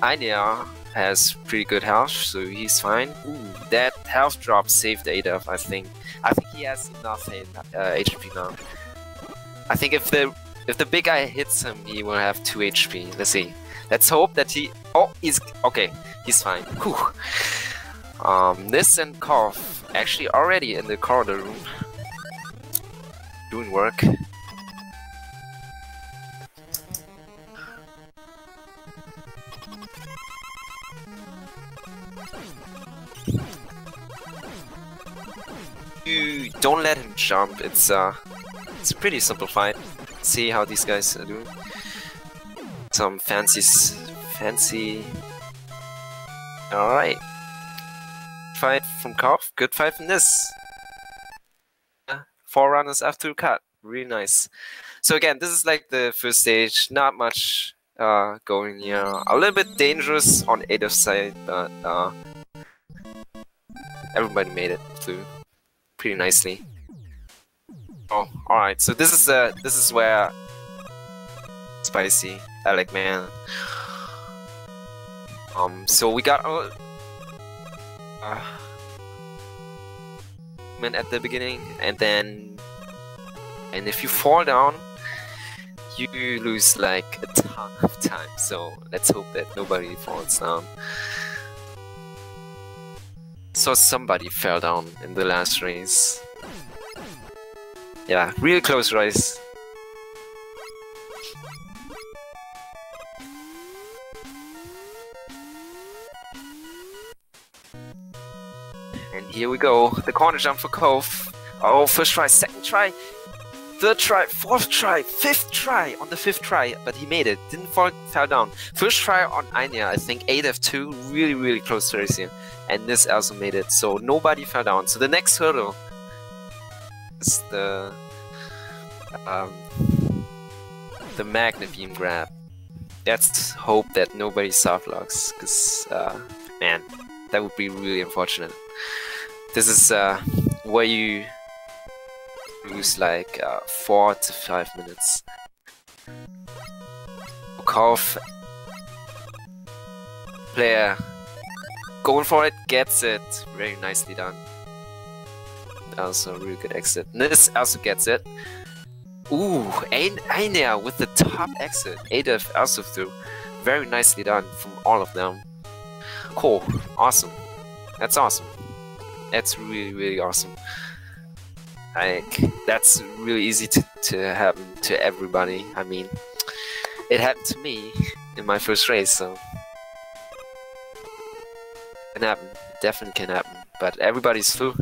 Einea has pretty good health, so he's fine. Ooh, that health drop saved adef, I think. I think he has enough HP now. I think if the big eye hits him, he will have 2 HP. Let's see. Let's hope that he... Oh, he's... Okay, he's fine. Whew. Niss and Cough actually already in the corridor room. Doing work. You don't let him jump. It's a pretty simple fight. See how these guys are doing. Some fancy. All right. Fight from Cough. Good fight from Niss. 4 runners after a cut. Really nice. So again, this is like the first stage. Not much going here. A little bit dangerous on adef's side, but everybody made it through pretty nicely. Oh, all right. So this is where spicy. Alec, man. So we got at the beginning, and if you fall down, you lose like a ton of time. So let's hope that nobody falls down. So somebody fell down in the last race. Yeah, really close race. And here we go. The corner jump for Cove. Oh, first try, second try, third try, fourth try, fifth try. On the fifth try, but he made it. Didn't fall down. First try on Einea, I think adef2, really close to race here. And this also made it. So nobody fell down. So the next hurdle is the magnet beam grab. Let's hope that nobody soft locks, because man, that would be really unfortunate. This is where you lose like 4 to 5 minutes. Kov player going for it, gets it, very nicely done. Also really good exit. Niss also gets it. Ooh, Einea with the top exit. adef also through. Very nicely done from all of them. Cool, awesome. That's awesome. That's really awesome. Like, that's really easy to happen to everybody. I mean, it happened to me in my first race, so it can happen. It definitely can happen. But everybody's through.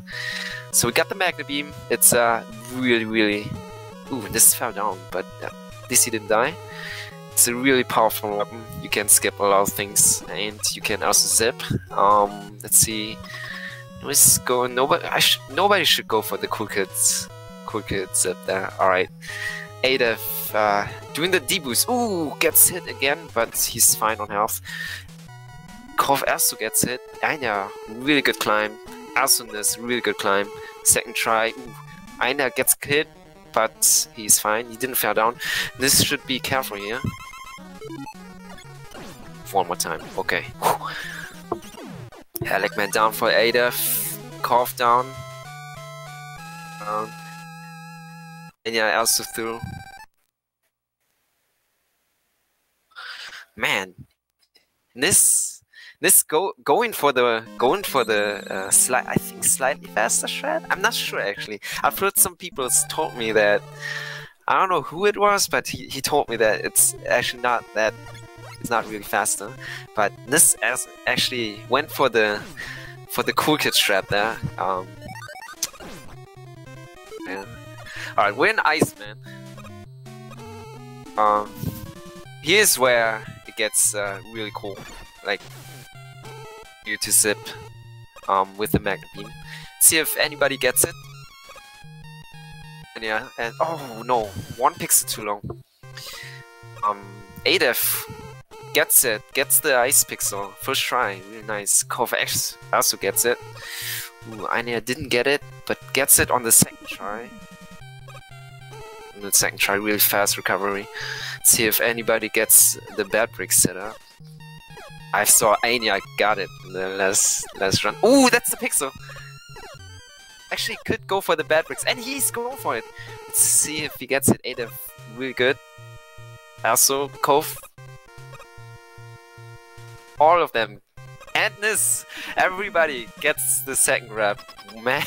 So we got the magnet beam. It's really. Ooh, this fell down, but at least he didn't die. It's a really powerful weapon. You can skip a lot of things, and you can also zip. Let's see. Let's go. Nobody should go for the cool kid zip there. All right, adef doing the D-boost. Ooh, gets hit again, but he's fine on health. Kov also gets hit. Einea, really good climb. Also Niss, really good climb. Second try. Ooh, Einea gets hit, but he's fine. He didn't fall down. This should be careful here. One more time. Okay. Helicman down for adef. Kov down. And yeah, also through. Man, Niss going for the I think slightly faster strat. I'm not sure actually. I've heard some people told me that, I don't know who it was, but he told me that it's actually not that. It's not really faster. But Niss actually went for the cool kid strat there. Yeah. All right, we're in Iceman. Here's where it gets really cool. Like, you to zip with the magnet beam. See if anybody gets it. And yeah, and oh no, 1 pixel too long. adef gets it, gets the ice pixel, first try, really nice. Kov also gets it. Ooh, Einea didn't get it, but gets it on the second try. On the second try, really fast recovery. See if anybody gets the bad brick set up. I saw Einea got it in the last run. Ooh, that's the pixel! Actually could go for the bad bricks, and he's going for it! Let's see if he gets it. adef, really good. Also, Kov. All of them. And Niss! Everybody gets the second grab. Man,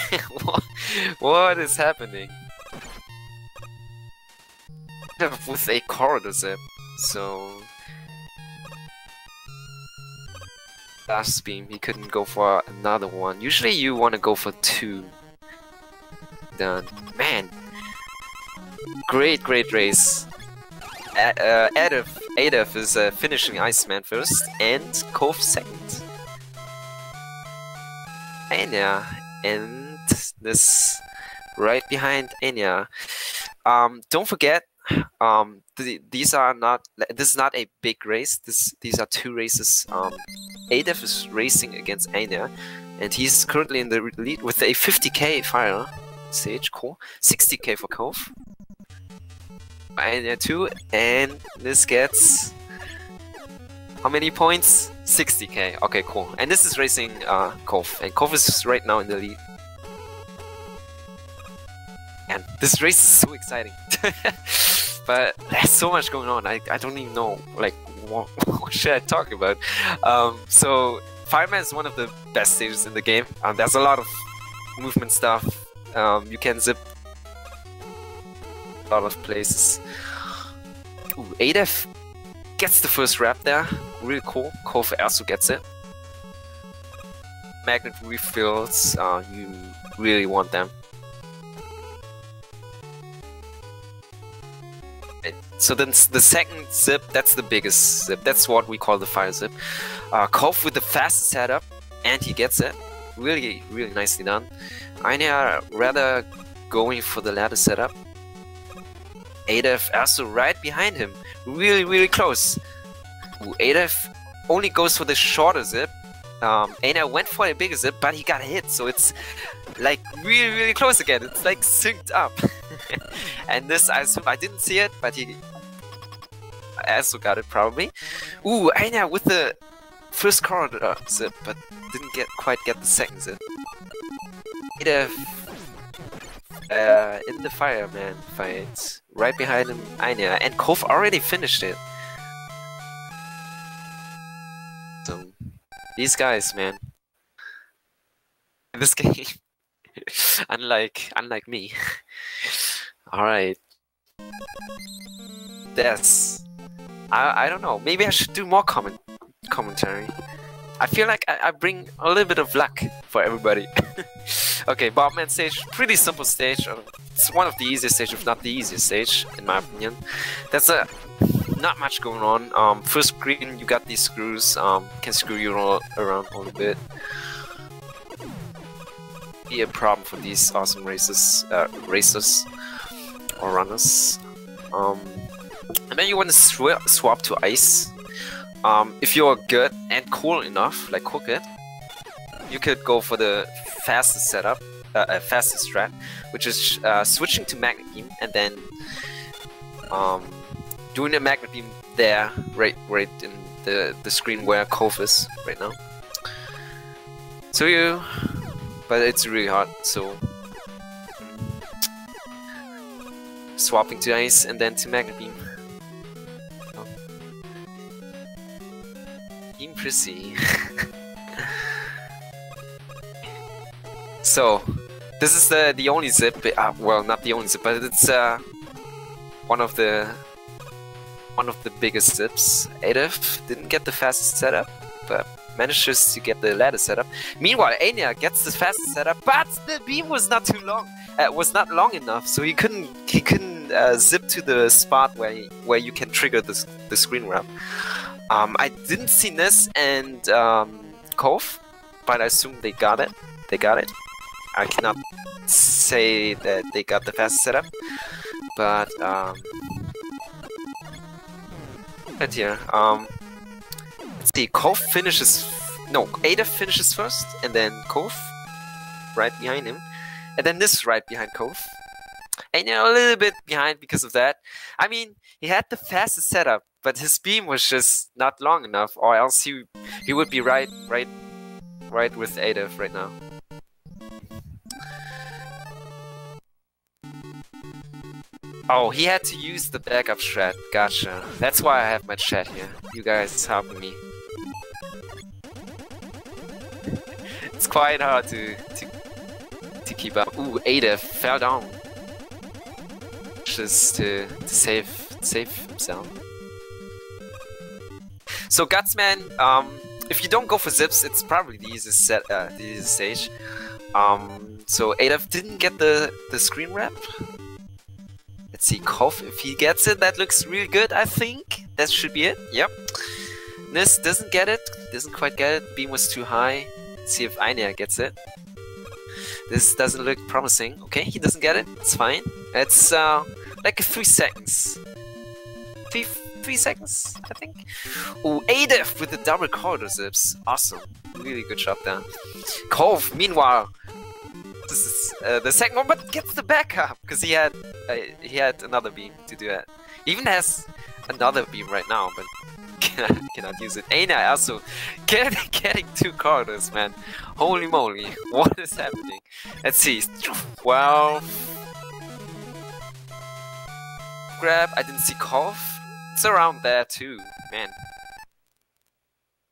what is happening? With a corridor zip. So last beam, he couldn't go for another one. Usually you want to go for 2. Done. Man, great race. adef is finishing Iceman first and Kov second. Einea and this right behind Einea. Don't forget, these are not. This is not a big race. These are 2 races. adef is racing against Einea, and he's currently in the lead with a 50k fire stage. Cool. 60k for Kov. Einea 2, and this gets how many points? 60k. Okay, cool. And this is racing Kov, and Kov is right now in the lead. And this race is so exciting. But there's so much going on. I don't even know, like, what should I talk about? So Fireman is one of the best stages in the game. There's a lot of movement stuff. You can zip a lot of places. Ooh, adef gets the first wrap there. Really cool. Kov also gets it. magnet refills, you really want them. So then the second zip, that's the biggest zip. That's what we call the fire zip. Kov with the fastest setup, and he gets it. Really, really nicely done. Einea rather going for the ladder setup. adef also right behind him. Really, really close. adef only goes for the shorter zip. Einea went for a bigger zip, but he got hit. So it's like really, really close again. It's like synced up. And this, I assume, I didn't see it, but he also got it probably. Ooh, Einea with the first corridor zip, but didn't quite get the second zip. adef in the fireman fight, right behind him, Einea, and Kov already finished it. So these guys, man, in this game, unlike me. All right, that's I don't know. Maybe I should do more commentary. I feel like I bring a little bit of luck for everybody. Okay, Bobman stage, pretty simple stage. It's one of the easiest stage, if not the easiest stage, in my opinion. That's not much going on. First screen, you got these screws. Can screw you all around a little bit. Be a problem for these awesome racers or runners. And then you want to swap to ice. If you're good and cool enough, like Crooked, you could go for the fastest setup, fastest strat, which is switching to magnet beam and then doing a magnet beam there, right in the screen where Kov is right now. So but it's really hard. So swapping to ice and then to magnet beam. Impressive. So this is the only zip. Well, not the only zip, but it's one of the biggest zips. adef didn't get the fastest setup, but manages to get the ladder setup. Meanwhile, Einea gets the fastest setup, but the beam was not too long. Was not long enough, so he couldn't zip to the spot where you can trigger the screen wrap. I didn't see Niss and Kov, but I assume they got it. They got it. I cannot say that they got the fastest setup, but right here. Let's see. Kov finishes. No, adef finishes first, and then Kov right behind him, and then Niss right behind Kov. And a little bit behind because of that. I mean, he had the fastest setup, but his beam was just not long enough, or else he would be right with adef right now. Oh, he had to use the backup strat. Gotcha. That's why I have my chat here. You guys helping me. It's quite hard to keep up. Ooh, adef fell down. Just to save himself. So Gutsman, if you don't go for zips, it's probably the easiest stage. So adef didn't get the screen wrap. Let's see, Kov, if he gets it, that looks really good, I think. That should be it, yep. Niss doesn't get it, doesn't quite get it, beam was too high. Let's see if Einea gets it. This doesn't look promising. Okay, he doesn't get it, it's fine. It's like 3 seconds. 3 seconds, I think. Oh, adef with the double corridor zips. Awesome, really good job there. Kov, meanwhile, this is the second one, but gets the backup because he had another beam to do that. He even has another beam right now, but cannot use it. Einea also getting 2 corridors, man. Holy moly, what is happening? Let's see. Well, grab. I didn't see Kov. It's around there too, man.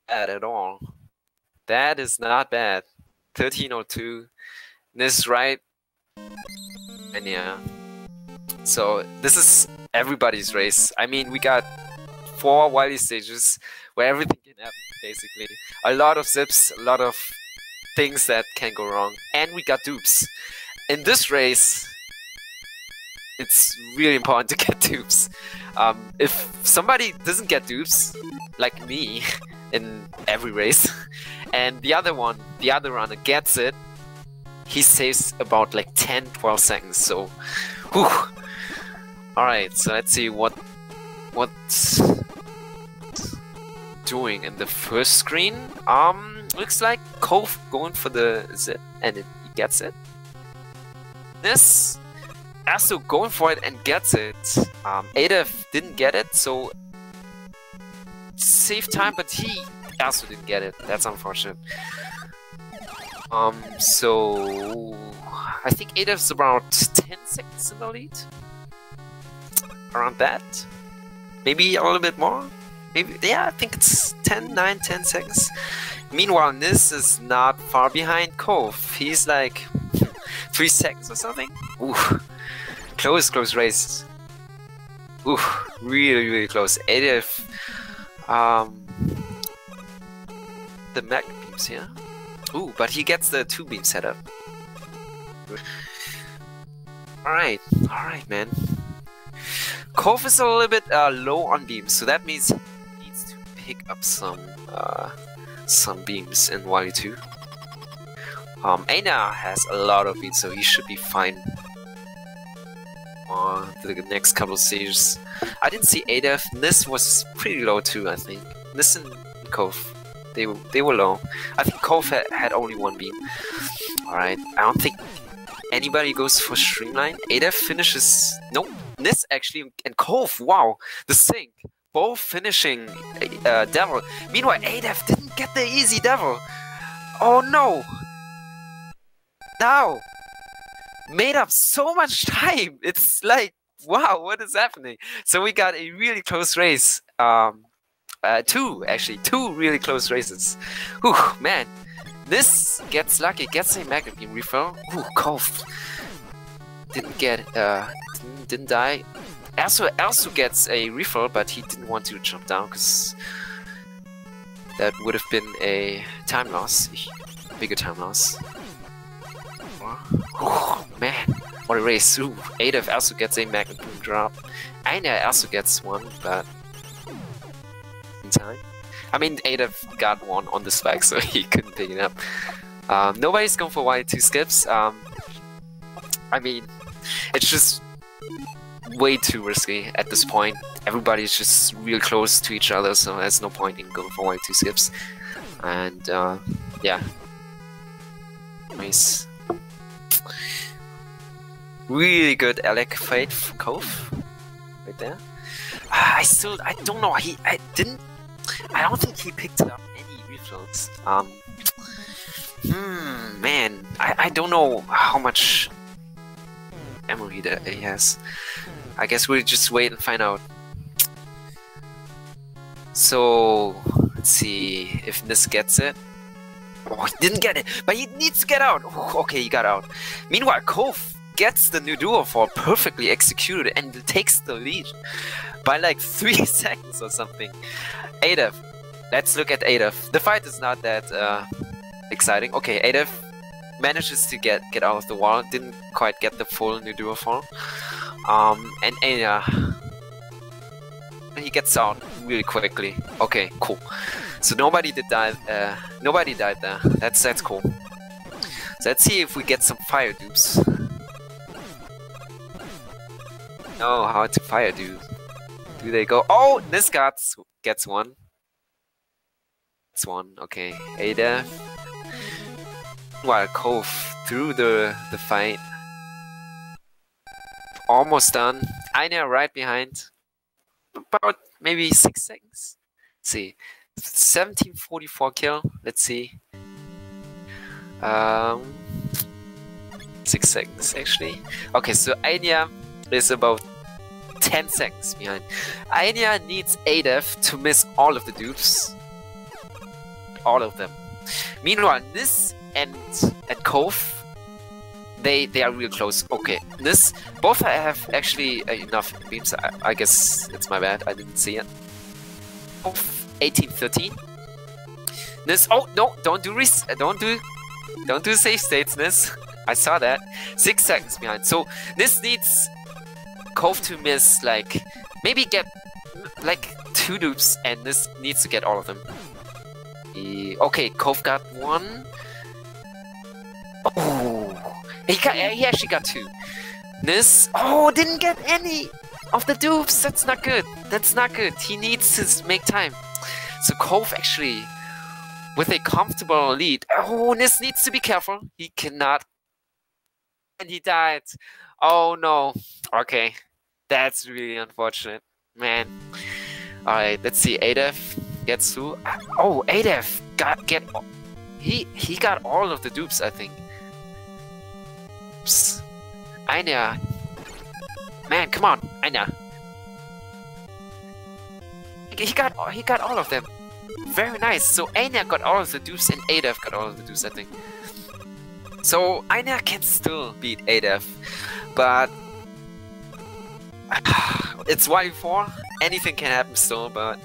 Bad at all. That is not bad. 1302. Niss right, and yeah. So this is everybody's race. I mean, we got 4 wily stages where everything can happen, basically. A lot of zips, a lot of things that can go wrong. And we got dupes. In this race, it's really important to get dupes. If somebody doesn't get dupes, like me, in every race, and the other runner gets it, he saves about like 10-12 seconds. So, whew. Alright, so let's see what's doing in the first screen. Looks like Cove going for the zip, and he gets it. This also going for it and gets it. adef didn't get it, so save time, but he also didn't get it. That's unfortunate. So I think adef's about 10 seconds in the lead. Around that. Maybe a little bit more. Maybe, yeah, I think it's 9, 10 seconds. Meanwhile, Niss is not far behind Cove. He's like 3 seconds or something. Ooh, close race. Ooh, really close. adef, the mag beams here. Ooh, but he gets the 2 beam setup. Alright, man. Cove is a little bit low on beams, so that means he needs to pick up some beams in YU2. Einea has a lot of beams, so he should be fine on the next couple of stages. I didn't see adef. Niss was pretty low too, I think. Niss and Cove, they were low. I think Cove had only 1 beam. Alright, I don't think anybody goes for Streamline. adef finishes... Nope. Niss actually and Cove, wow, the sync, both finishing Devil. Meanwhile, adef didn't get the easy Devil. Oh no! Now, made up so much time. It's like, wow, what is happening? So we got a really close race. 2 really close races. Whew, man, this gets lucky, gets a magnet beam refill. Ooh, Cove didn't get didn't die. Also gets a refill, but he didn't want to jump down because that would have been a time loss, a bigger time loss. Oh, man, what a race! Ooh, adef also gets a magnet boom drop. Einea also gets one, but in time. I mean, adef got one on the spike, so he couldn't pick it up. Nobody's going for YU2 skips. I mean, it's just way too risky at this point. Everybody's just real close to each other, so there's no point in going for YU2 skips. And yeah, nice. Really good Alec fight for Cove right there. I don't know. I don't think he picked up any refills. Man, I don't know how much ammo he has. I guess we'll just wait and find out. So let's see if Niss gets it. Oh, he didn't get it, but he needs to get out. Oh, okay, he got out. Meanwhile, Cove gets the new duo fall perfectly executed and takes the lead by like 3 seconds or something. adef, let's look at adef. The fight is not that exciting. Okay, adef manages to get out of the wall, didn't quite get the full new duo fall. And Einea, he gets out really quickly. Okay, cool. So nobody died there. That's cool. So let's see if we get some fire dupes. Oh, how to fire do they go? Oh, Niss gets one. It's one. Okay, adef. While Cove through the fight. Almost done. Einea right behind. About maybe 6 seconds. Let's see. 1744 kill. Let's see. 6 seconds actually. Okay, so Einea is about 10 seconds behind. Einea needs adef to miss all of the dupes. All of them. Meanwhile, Niss and Cove, they are real close. Okay, Niss, both have actually enough beams. I guess it's my bad, I didn't see it. 1813. Niss, oh no, don't do Don't do safe states, Niss. I saw that. 6 seconds behind. So Niss needs Cove to miss, like, maybe get like 2 dupes, and Niss needs to get all of them. Okay, Cove got 1. Oh, he actually got 2. Niss, oh, didn't get any of the dupes. That's not good. That's not good. He needs to make time. So Cove actually, with a comfortable lead. Oh, Niss needs to be careful. He cannot. And he died. Oh no. Okay. That's really unfortunate. Man. Alright, let's see. adef gets through. Oh, adef he got all of the dupes, I think. Oops. Einea. Man, come on, Einea. He got all of them. Very nice. So Einea got all of the dupes and adef got all of the dupes, I think. So Einea can still beat adef, but it's Y4. Anything can happen still, but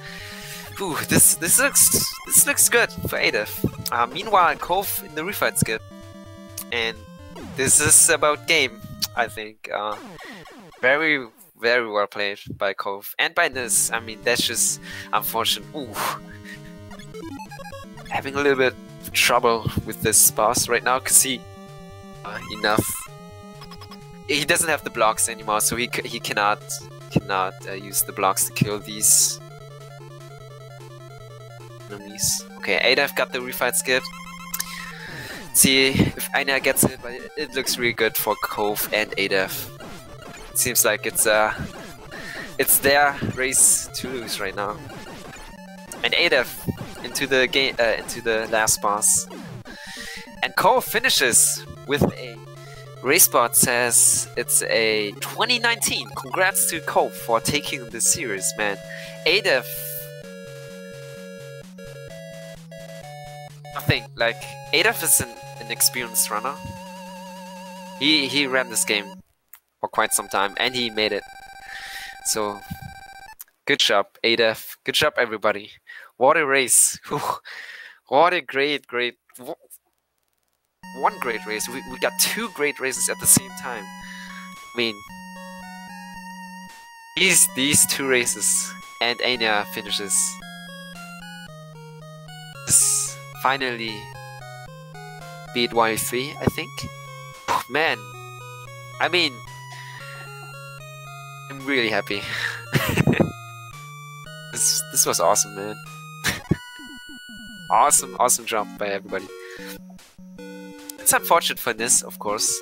whew, this looks good for adef. Meanwhile, Cove in the refight skip, and this is about game. I think very well played by Cove and by Niss. I mean, that's just unfortunate. Ooh. Having a little bit of trouble with this boss right now because he doesn't have the blocks anymore, so he cannot use the blocks to kill these enemies. Okay, adef got the refight skip. See if Einea gets it, but it looks really good for Cove and adef. Seems like it's their race to lose right now. And adef into the game, into the last boss. And Cove finishes with a race bot says it's a 2019. Congrats to Cove for taking this series, man. adef, nothing like adef is an experienced runner. He ran this game for quite some time and he made it. So good job, adef. Good job, everybody. What a race! What a great one great race. We got 2 great races at the same time. I mean, these 2 races and Einea finishes. This finally beat Y3, I think. Man, I mean, I'm really happy. This was awesome, man. Awesome jump by everybody. It's unfortunate for Niss, of course.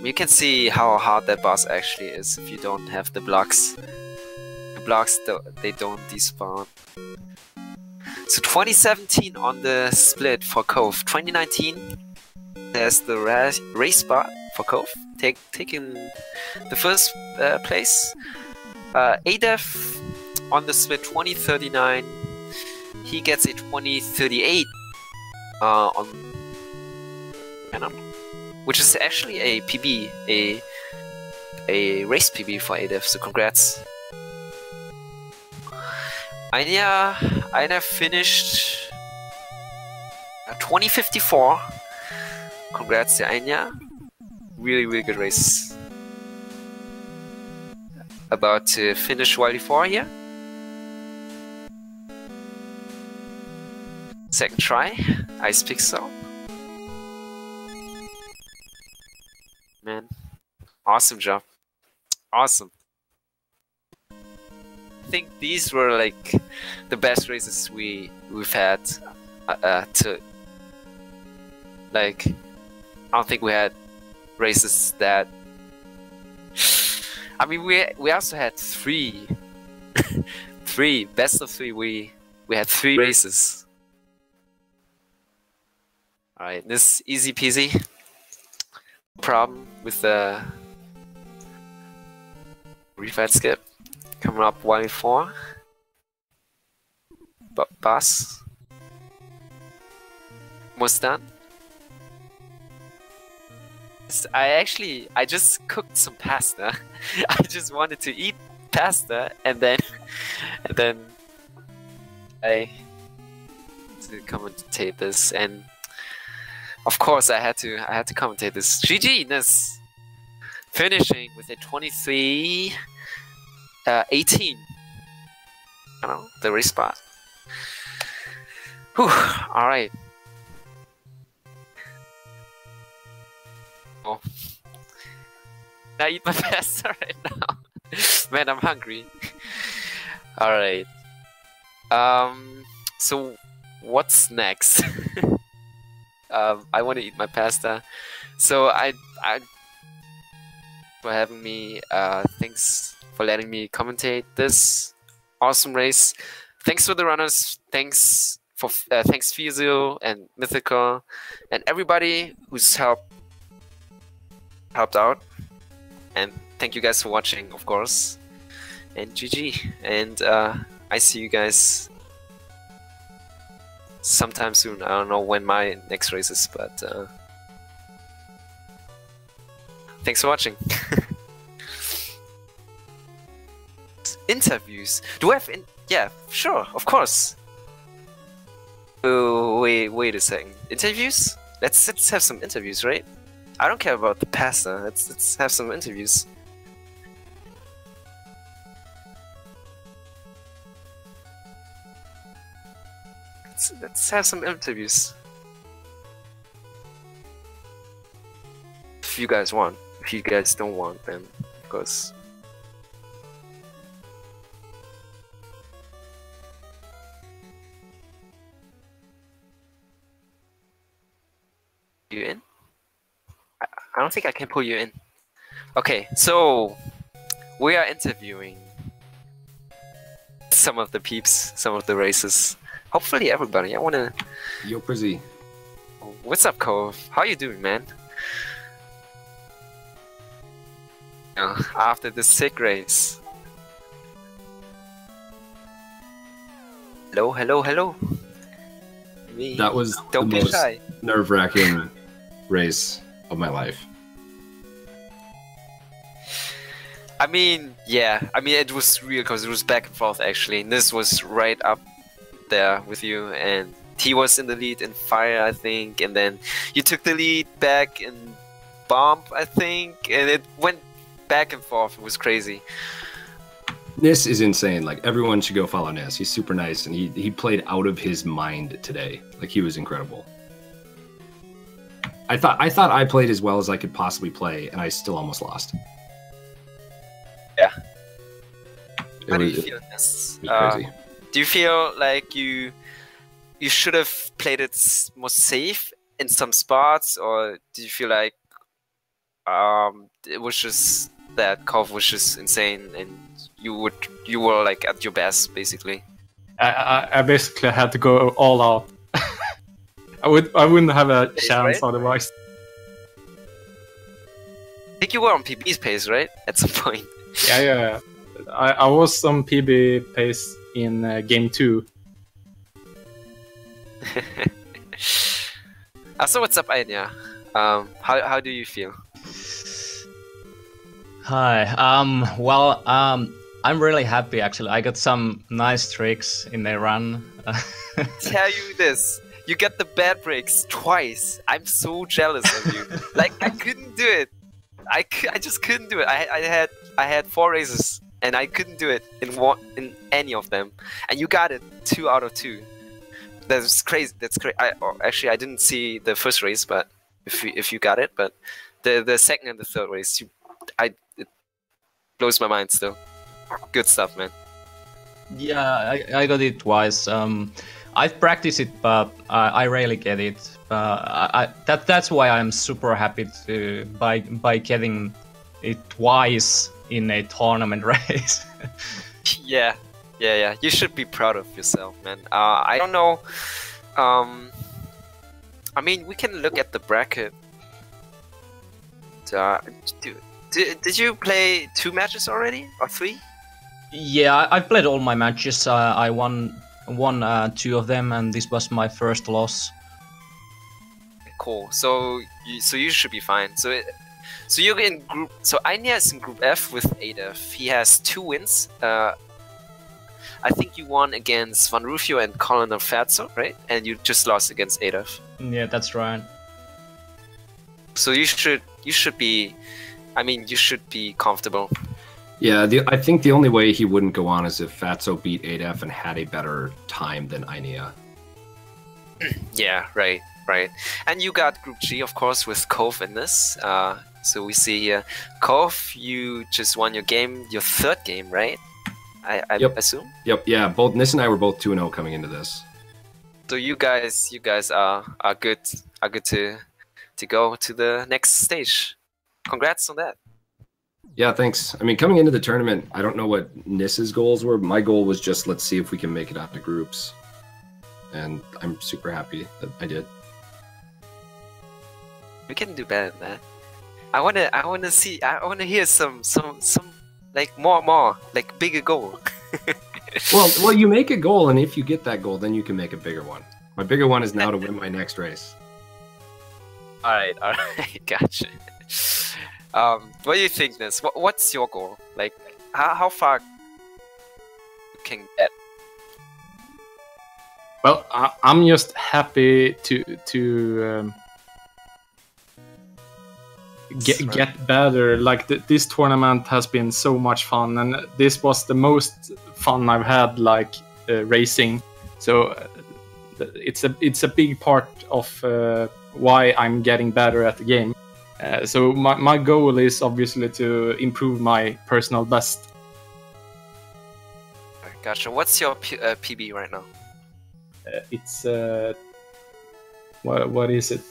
You can see how hard that boss actually is if you don't have the blocks. The blocks, they don't despawn. So 2017 on the split for Cove. 2019, there's the race spot for Cove, taking the first place. adef on the split 2039. He gets a 2038 on Venom, which is actually a PB, a race PB for adef. So congrats. Einea finished 2054. Congrats to Einea. Really good race. About to finish Y4 here. Second try, Ice Pixel. Man, awesome job. Awesome. I think these were like the best races we've had to like. I don't think we had races that. I mean, we also had 3 best of 3. We had 3 races. All right, this easy peasy. Problem with the refight skip. Coming up Y4. Boss. Almost done. I just cooked some pasta. I just wanted to eat pasta and then I to commentate this, and Of course, I had to commentate this. GG, Niss, finishing with a 23-18. I don't know, the race spot. Whew, all right. Oh. I eat my pasta right now. Man, I'm hungry. All right. So what's next? I want to eat my pasta. So I for having me. Thanks for letting me commentate this awesome race. Thanks for the runners. Thanks Fizio and Mythical and everybody who's helped out. And thank you guys for watching, of course. And GG. And I see you guys sometime soon. I don't know when my next race is, but thanks for watching. Interviews. Do I have yeah, sure, of course. Oh, wait a second. Interviews? Let's have some interviews, right? I don't care about the pasta. Let's have some interviews. Let's have some interviews. If you guys want. If you guys don't want, then of course. You in? I don't think I can pull you in. Okay, so we are interviewing some of the peeps, some of the races. Hopefully everybody. I wanna. Yo, Prizzy. What's up, Cove? How you doing, man? After the sick race. Hello, hello, hello. Me. That was Don't the be most shy. nerve-wracking race of my life. I mean, yeah. I mean, it was real because it was back and forth actually. And this was right up there with you, and he was in the lead in fire, I think, and then you took the lead back in bomb, I think, and it went back and forth. It was crazy. Niss is insane. Like, everyone should go follow Niss. He's super nice, and he played out of his mind today. Like, he was incredible. I thought I played as well as I could possibly play, and I still almost lost. Yeah. How do you feel this? Crazy. Do you feel like you should have played it more safe in some spots, or do you feel like it was just that Kov was just insane and you were like at your best basically? I basically had to go all out. I wouldn't have a chance otherwise. I think you were on PB's pace, right? At some point. Yeah. I was on PB pace in game 2. So what's up, Einea? How do you feel? Hi. Well, I'm really happy actually. I got some nice tricks in the run. Tell you this. You got the bad breaks twice. I'm so jealous of you. Like, I couldn't do it. I just couldn't do it. I had 4 races and I couldn't do it in any of them. And you got it 2 out of 2. That's crazy. That's crazy. Actually, I didn't see the first race, but if you got it, but the second and the third race, it blows my mind still. Good stuff, man. Yeah, I got it twice. I've practiced it, but I rarely get it. That's why I'm super happy by getting it twice in a tournament race. Yeah. You should be proud of yourself, man. I don't know. I mean, we can look at the bracket. Did you play 2 matches already or 3? Yeah, I've played all my matches. I won 2 of them, and this was my first loss. Cool. So you should be fine. So you're in group. So Einea is in group F with adef. He has 2 wins. I think you won against Van Rufio and Colin Ferzo, right? And you just lost against adef. Yeah, that's right. So you should be, I mean, you should be comfortable. Yeah, I think the only way he wouldn't go on is if Fatso beat adef and had a better time than Einea. Yeah, right. And you got Group G, of course, with Cove in this. So we see here, Cove, you just won your game, your third game, right? I assume. Yep. Yeah. Both niss and I were both 2-0 coming into this. So you guys are good to go to the next stage. Congrats on that. Yeah, thanks. I mean, coming into the tournament, I don't know what Niss's goals were. My goal was just, let's see if we can make it out to groups. And I'm super happy that I did. We can do better than that. I wanna hear some like more like bigger goal. well, you make a goal, and if you get that goal, then you can make a bigger one. My bigger one is now to win my next race. All right, gotcha. What do you think, Niss? What's your goal? Like, how far you can get? Well, I'm just happy to get better. Like this tournament has been so much fun, and this was the most fun I've had, like racing. So it's a big part of why I'm getting better at the game. So my goal is obviously to improve my personal best. Gotcha. What's your PB right now? It's what is it?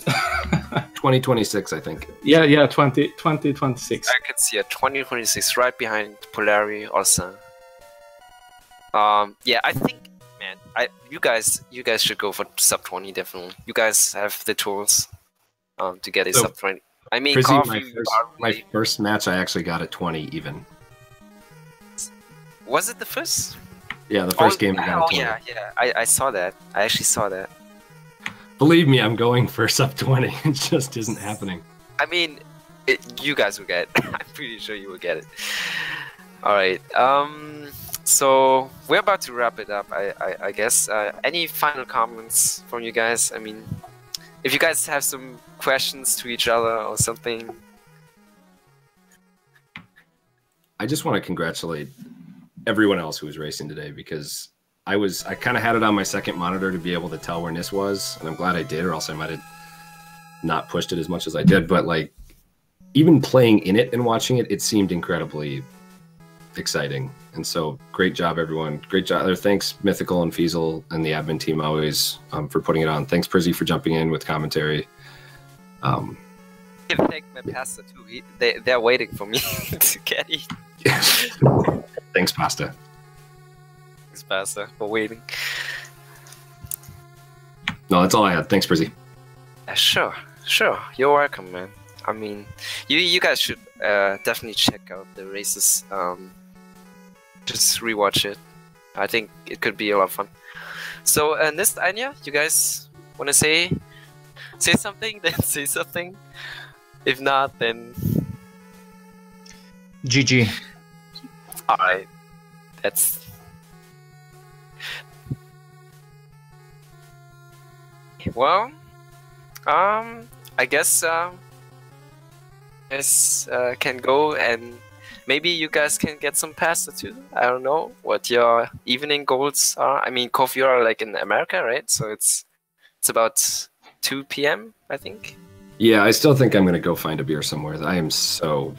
2026, I think. Yeah, 2026. I can see a 2026 right behind Polari also. Yeah, I think, man, you guys should go for sub 20 definitely. You guys have the tools to get a sub 20. I mean, Prissy, my first match I actually got at 20 even. Was it the first? Yeah, the first game I got at 20. Yeah, I saw that. I actually saw that. Believe me, I'm going for sub 20. It just isn't happening. I mean, you guys will get it. I'm pretty sure you will get it. Alright, so we're about to wrap it up, I guess. Any final comments from you guys? I mean, if you guys have some questions to each other or something. I just want to congratulate everyone else who was racing today, because I kind of had it on my second monitor to be able to tell where Niss was, and I'm glad I did, or else I might have not pushed it as much as I did. But like, even playing in it and watching it, it seemed incredibly exciting. And so, great job, everyone. Great job. Thanks, Mythical and Feasel and the admin team always for putting it on. Thanks, Prizzy, for jumping in with commentary. I thank my pastor too. They're waiting for me to get it. Thanks, Pasta. Thanks, Pastor, for waiting. No, that's all I had. Thanks, Prizzy. Sure. You're welcome, man. I mean, you guys should definitely check out the races. Just rewatch it. I think it could be a lot of fun. So, Niss, Einea, you guys want to say something? Then say something. If not, then GG. Alright. That's... Well, I guess can go, and maybe you guys can get some pasta too. I don't know what your evening goals are. I mean, Kof, you're like in America, right? So it's about 2 p.m. I think. Yeah, I still think I'm gonna go find a beer somewhere. I am so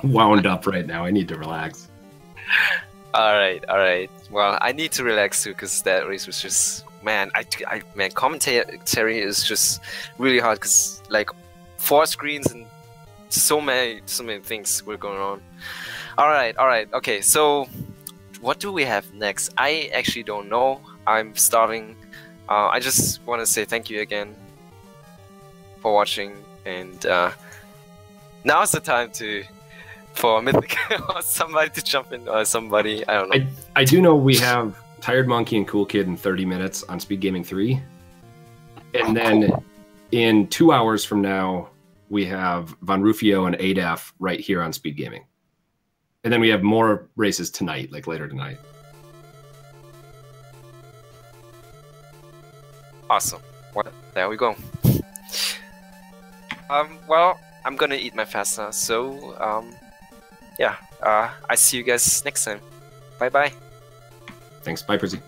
wound up right now. I need to relax. All right. Well, I need to relax too, because that race was just, man, man, commentary is just really hard, because like 4 screens and so many things were going on. All right. Okay, so what do we have next? I actually don't know. I'm starving. I just want to say thank you again for watching, and now's the time for Mythic or somebody to jump in, or somebody, I don't know. I do know we have Tired Monkey and Cool Kid in 30 minutes on Speed Gaming 3. And then in 2 hours from now, we have Von Rufio and adef right here on Speed Gaming. And then we have more races tonight, like later tonight. Awesome. Well, there we go. Well, I'm gonna eat my fast now. So, yeah. I see you guys next time. Bye bye. Thanks. Bye, Prizzy.